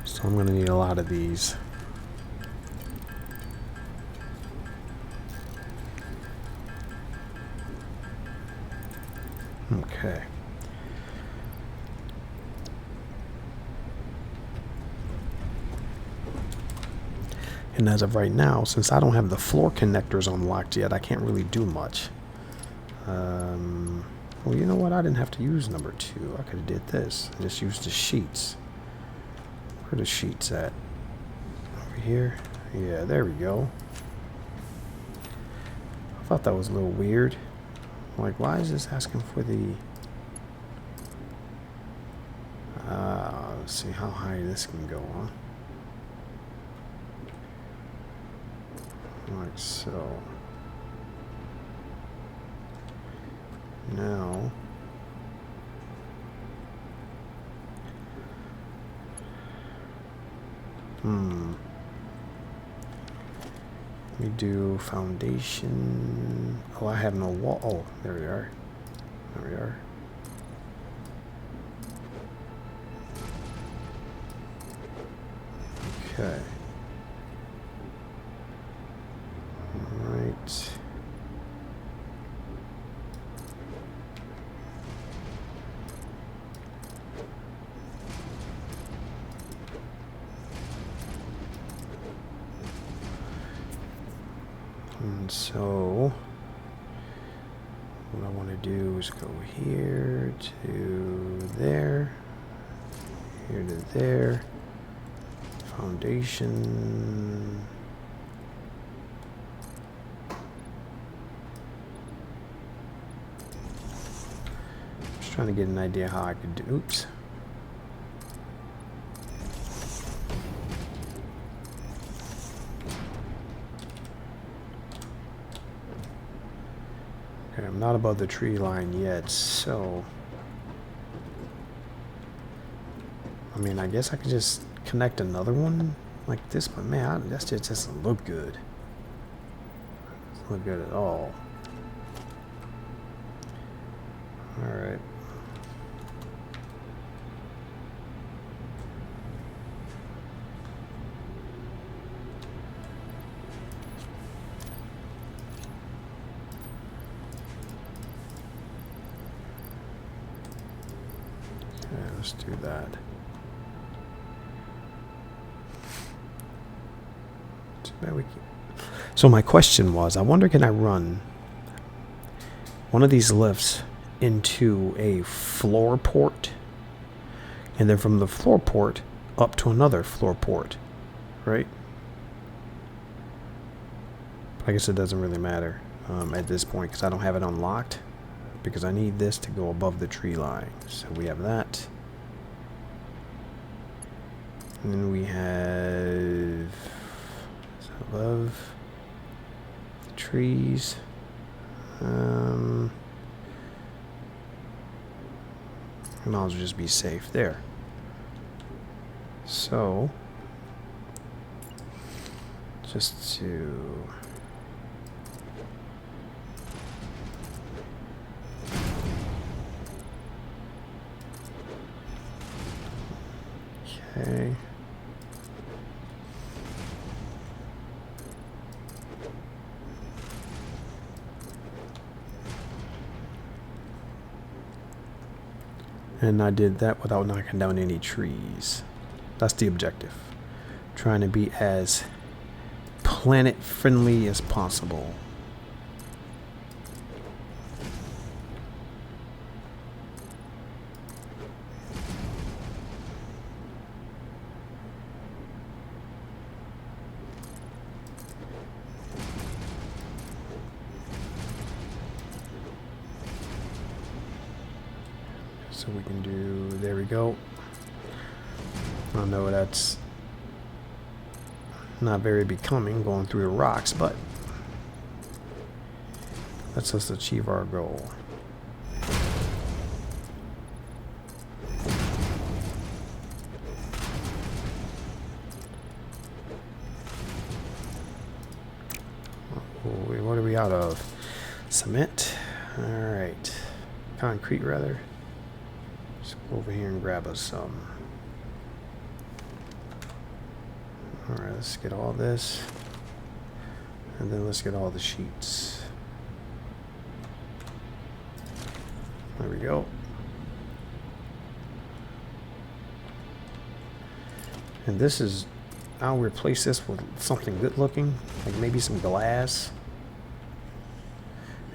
so I'm gonna need a lot of these. Okay. And as of right now, since I don't have the floor connectors unlocked yet, I can't really do much. Well, you know what? I didn't have to use number 2. I could have did this. I just used the sheets. Where are the sheets at? Over here? Yeah, there we go. I thought that was a little weird. Like, why is this asking for the... Let's see how high this can go, huh? Like so. Now, we do foundation. Oh, I have no wall. Oh, there we are. There we are. Okay. All right. And so, what I want to do is go here to there, here to there, foundation. Just trying to get an idea how I could do. Oops. Okay, I'm not above the tree line yet, so I mean, I guess I could just connect another one like this, but man, that just doesn't look good. Doesn't look good at all. All right. Okay, let's do that. So my question was, I wonder, can I run one of these lifts into a floor port, and then from the floor port up to another floor port, right? I guess it doesn't really matter at this point because I don't have it unlocked, because I need this to go above the tree line. So we have that. And then we have above the trees. And I'll just be safe there. So, just to okay. And I did that without knocking down any trees. That's the objective. Trying to be as planet friendly as possible. So we can do, there we go. I know that's not very becoming going through the rocks, but lets us achieve our goal. What are we out of? Cement? Alright. Concrete, rather. Let's go over here and grab us some. Alright, let's get all this. And then let's get all the sheets. There we go. And this is, I'll replace this with something good looking, like maybe some glass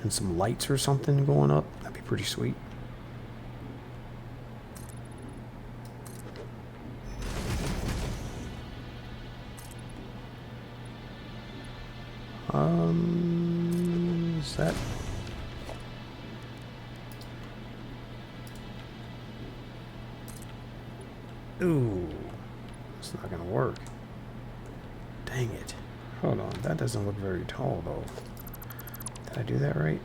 and some lights or something going up. That'd be pretty sweet. Is that? Ooh, it's not gonna work. Dang it. Hold on, that doesn't look very tall though. Did I do that right?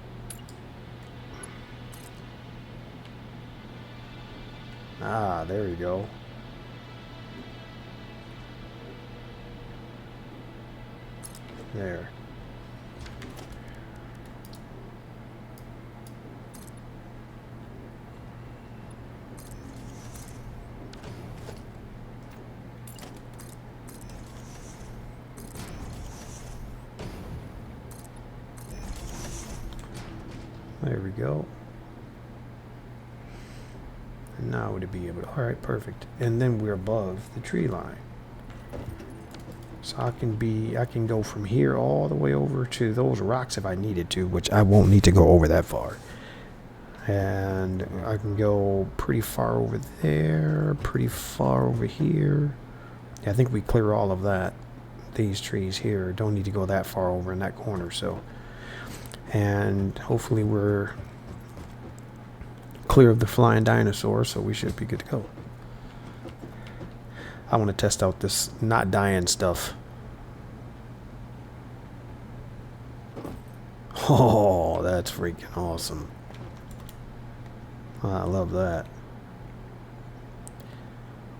Ah, there we go. There. There we go. And now would it be able to, all right, perfect. And then we're above the tree line. So I can go from here all the way over to those rocks if I needed to, which I won't need to go over that far. And I can go pretty far over there, pretty far over here. Yeah, I think we clear all of that. These trees here don't need to go that far over in that corner, so. And hopefully we're clear of the flying dinosaur, so we should be good to go. I want to test out this not dying stuff. Oh, that's freaking awesome. I love that.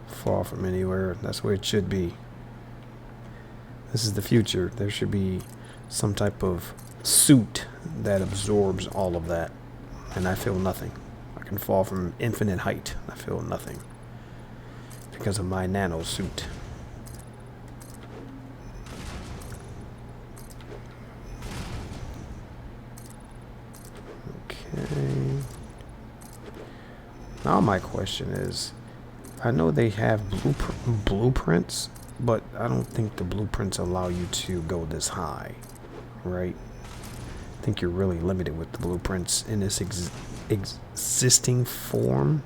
Far from anywhere. That's where it should be. This is the future. There should be some type of suit that absorbs all of that. And I feel nothing. I can fall from infinite height. I feel nothing. Because of my nano suit. Okay. Now my question is, I know they have blueprints, but I don't think the blueprints allow you to go this high, right? I think you're really limited with the blueprints in this existing form.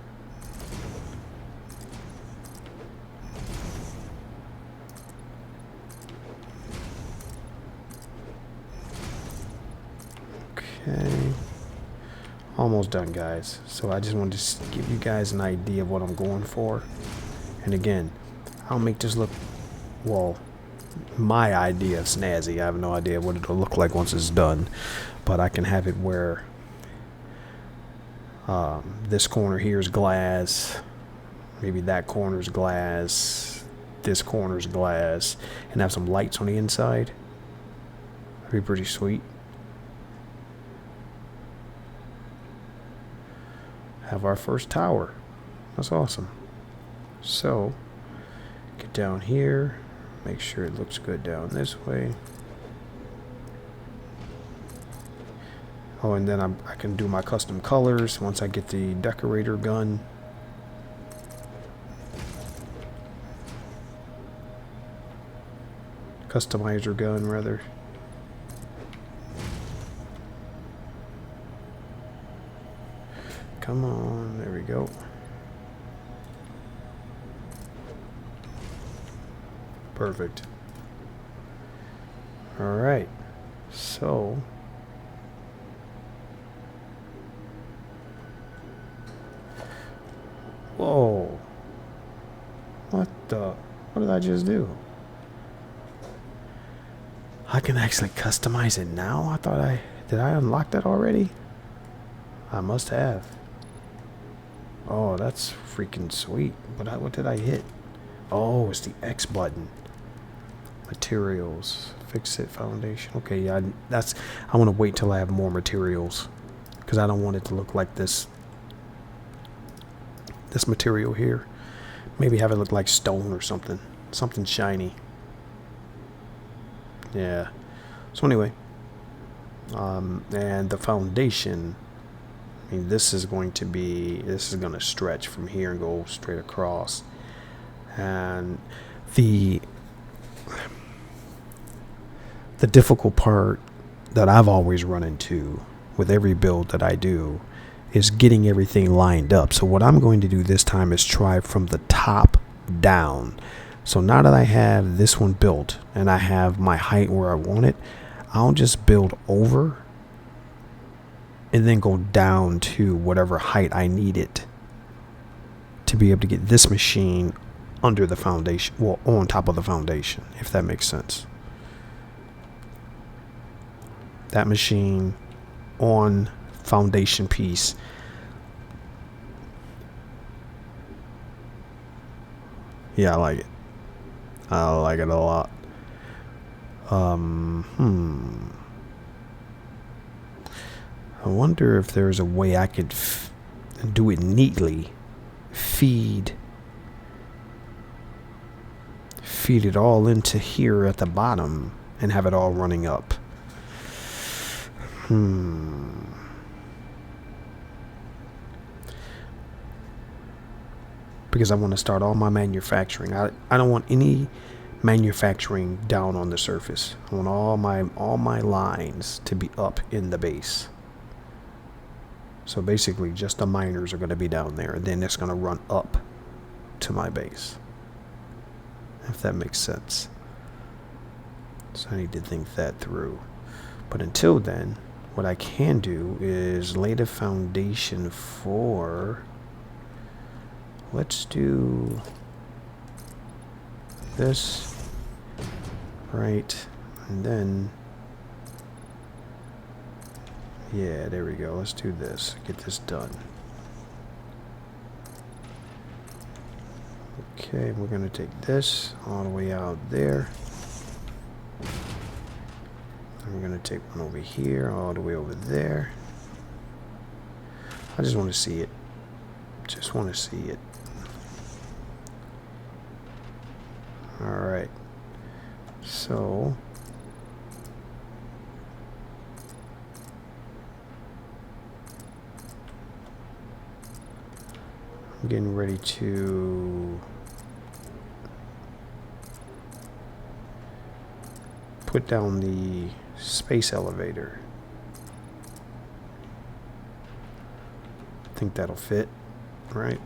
Okay. Almost done, guys. So I just wanted to give you guys an idea of what I'm going for. And again, I'll make this look, well, my idea of snazzy. I have no idea what it'll look like once it's done. But I can have it where this corner here is glass. Maybe that corner's glass. This corner's glass. And have some lights on the inside. That'd be pretty sweet. Have our first tower. That's awesome. So, get down here. Make sure it looks good down this way. Oh, and then I can do my custom colors once I get the decorator gun. Customizer gun, rather. Come on, there we go. Perfect. All right, so whoa, what did I just do? I can actually customize it now? I thought did I unlock that already? I must have. Oh, that's freaking sweet. But what did I hit? Oh, it's the X button. Materials. Fix it. Foundation. Okay, yeah. I want to wait till I have more materials. Because I don't want it to look like this. This material here. Maybe have it look like stone or something. Something shiny. Yeah. So anyway. And the foundation. I mean, this is going to stretch from here and go straight across. And the difficult part that I've always run into with every build that I do is getting everything lined up. So what I'm going to do this time is try from the top down. So now that I have this one built and I have my height where I want it, I'll just build over and then go down to whatever height I need it to be able to get this machine under the foundation, well, on top of the foundation, if that makes sense. That machine on foundation piece. Yeah, I like it. I like it a lot. I wonder if there's a way I could do it neatly. Feed it all into here at the bottom and have it all running up. Because I want to start all my manufacturing. I don't want any manufacturing down on the surface. I want all my lines to be up in the base. So basically just the miners are going to be down there, and then it's going to run up to my base, if that makes sense. So I need to think that through. But until then, what I can do is lay the foundation for, let's do this, right, and then, yeah, there we go. Let's do this. Get this done. Okay, we're going to take this all the way out there. And we're going to take one over here, all the way over there. I just want to see it. Just want to see it. Alright. So I'm getting ready to put down the space elevator. I think that'll fit, right?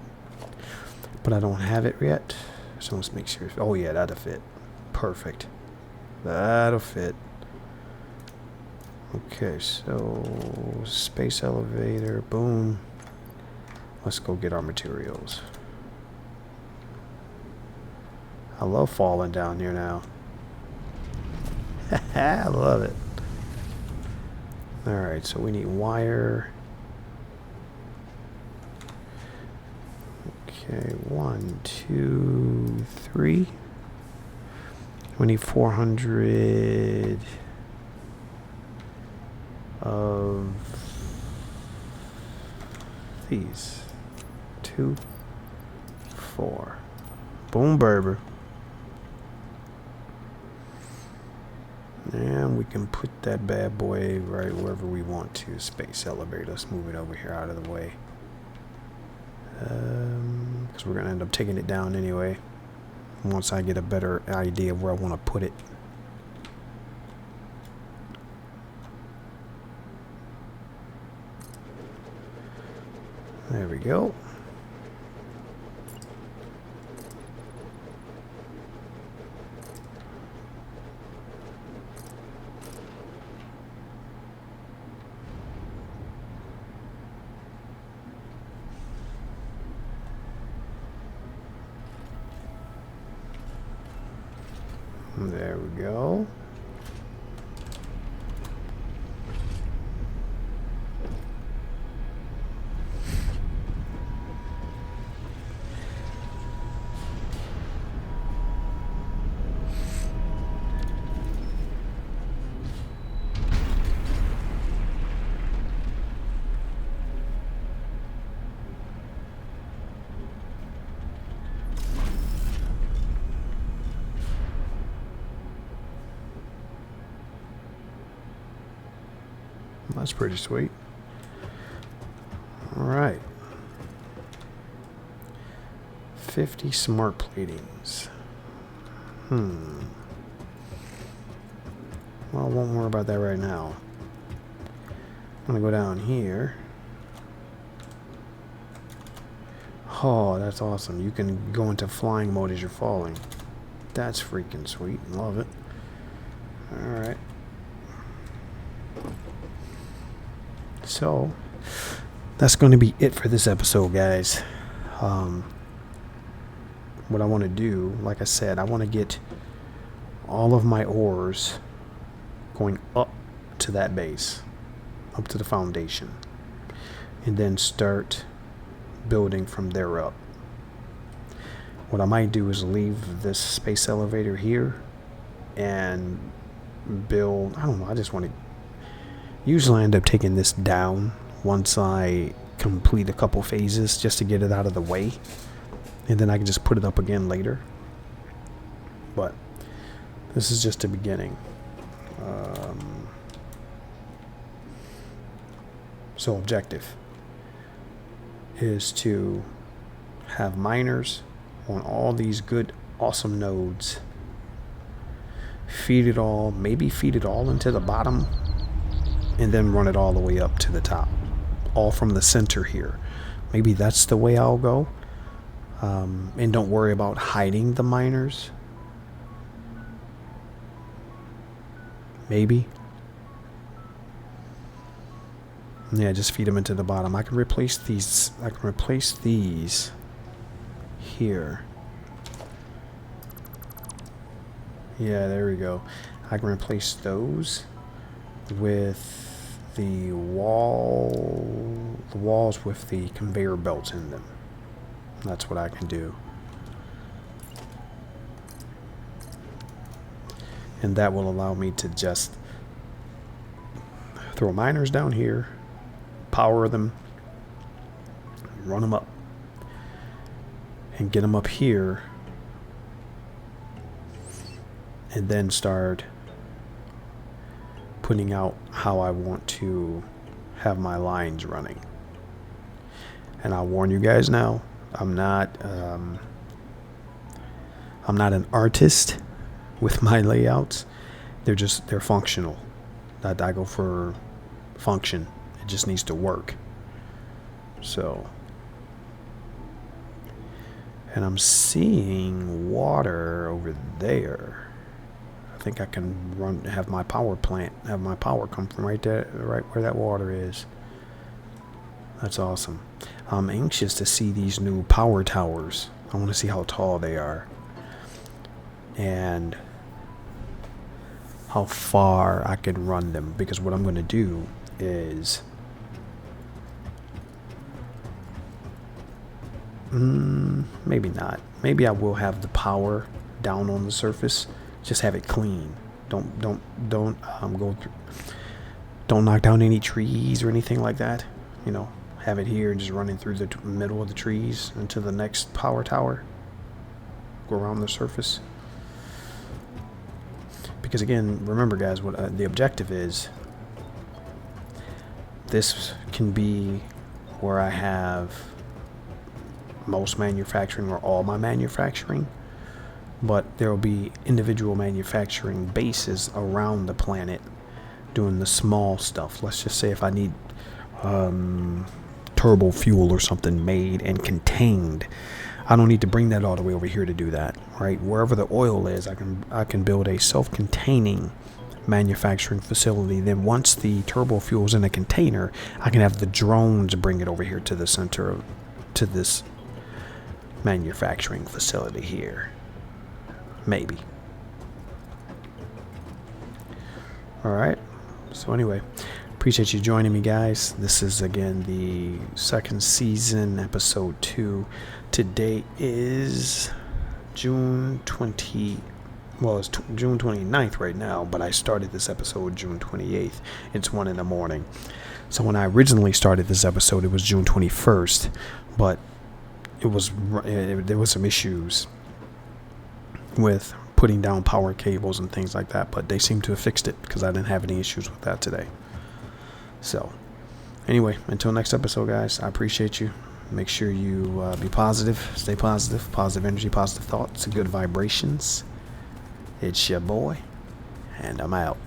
But I don't have it yet, so let's make sure. Oh yeah, that'll fit. Perfect. That'll fit. Okay, so space elevator, boom. Let's go get our materials. I love falling down here now. I love it. Alright, so we need wire. Okay, 1, 2, 3. We need 400 of these. 2, 4. Boom, burger. And we can put that bad boy right wherever we want to. Space elevator. Let's move it over here out of the way. Because we're going to end up taking it down anyway. Once I get a better idea of where I want to put it. There we go. There we go. That's pretty sweet. All right. 50 smart platings. Well, I won't worry about that right now. I'm gonna go down here. Oh, that's awesome. You can go into flying mode as you're falling. That's freaking sweet. Love it. All right. So that's going to be it for this episode, guys. what I want to do, like I said, I want to get all of my ores going up to that base, up to the foundation, and then start building from there up. What I might do is leave this space elevator here and build, I don't know, I just want to, usually I end up taking this down once I complete a couple phases just to get it out of the way, and then I can just put it up again later. But this is just the beginning. So objective is to have miners on all these good, awesome nodes. Feed it all, maybe feed it all into the bottom, and then run it all the way up to the top. All from the center here. Maybe that's the way I'll go. And don't worry about hiding the miners. Maybe. Yeah, just feed them into the bottom. I can replace these. I can replace these here. Yeah, there we go. I can replace those with the walls with the conveyor belts in them. That's what I can do. And that will allow me to just throw miners down here, power them, run them up, and get them up here, and then start putting out how I want to have my lines running. And I'll warn you guys now, I'm not an artist with my layouts. They're functional. I go for function. It just needs to work. So, and I'm seeing water over there. I think I can have my power plant, have my power come from right there, right where that water is. That's awesome. I'm anxious to see these new power towers. I want to see how tall they are and how far I can run them, because what I'm going to do is maybe not. Maybe I will have the power down on the surface. Just have it clean. Don't go through. Don't knock down any trees or anything like that. You know, have it here and just running through the middle of the trees into the next power tower. Go around the surface. Because again, remember guys, what the objective is. This can be where I have most manufacturing or all my manufacturing, but there will be individual manufacturing bases around the planet doing the small stuff. Let's just say if I need turbo fuel or something made and contained, I don't need to bring that all the way over here to do that, right? Wherever the oil is, I can build a self-containing manufacturing facility. Then once the turbo fuel is in a container, I can have the drones bring it over here to the center to this manufacturing facility here. Maybe. Alright, so anyway, appreciate you joining me guys. This is again the second season, episode 2. Today is June 20, well, it's June 29th right now, but I started this episode June 28th. It's 1 in the morning. So when I originally started this episode, it was June 21st, but there was some issues with putting down power cables and things like that, but they seem to have fixed it because I didn't have any issues with that today. So anyway, until next episode guys, I appreciate you. Make sure you be positive, stay positive, positive energy, positive thoughts, good vibrations. It's your boy, and I'm out.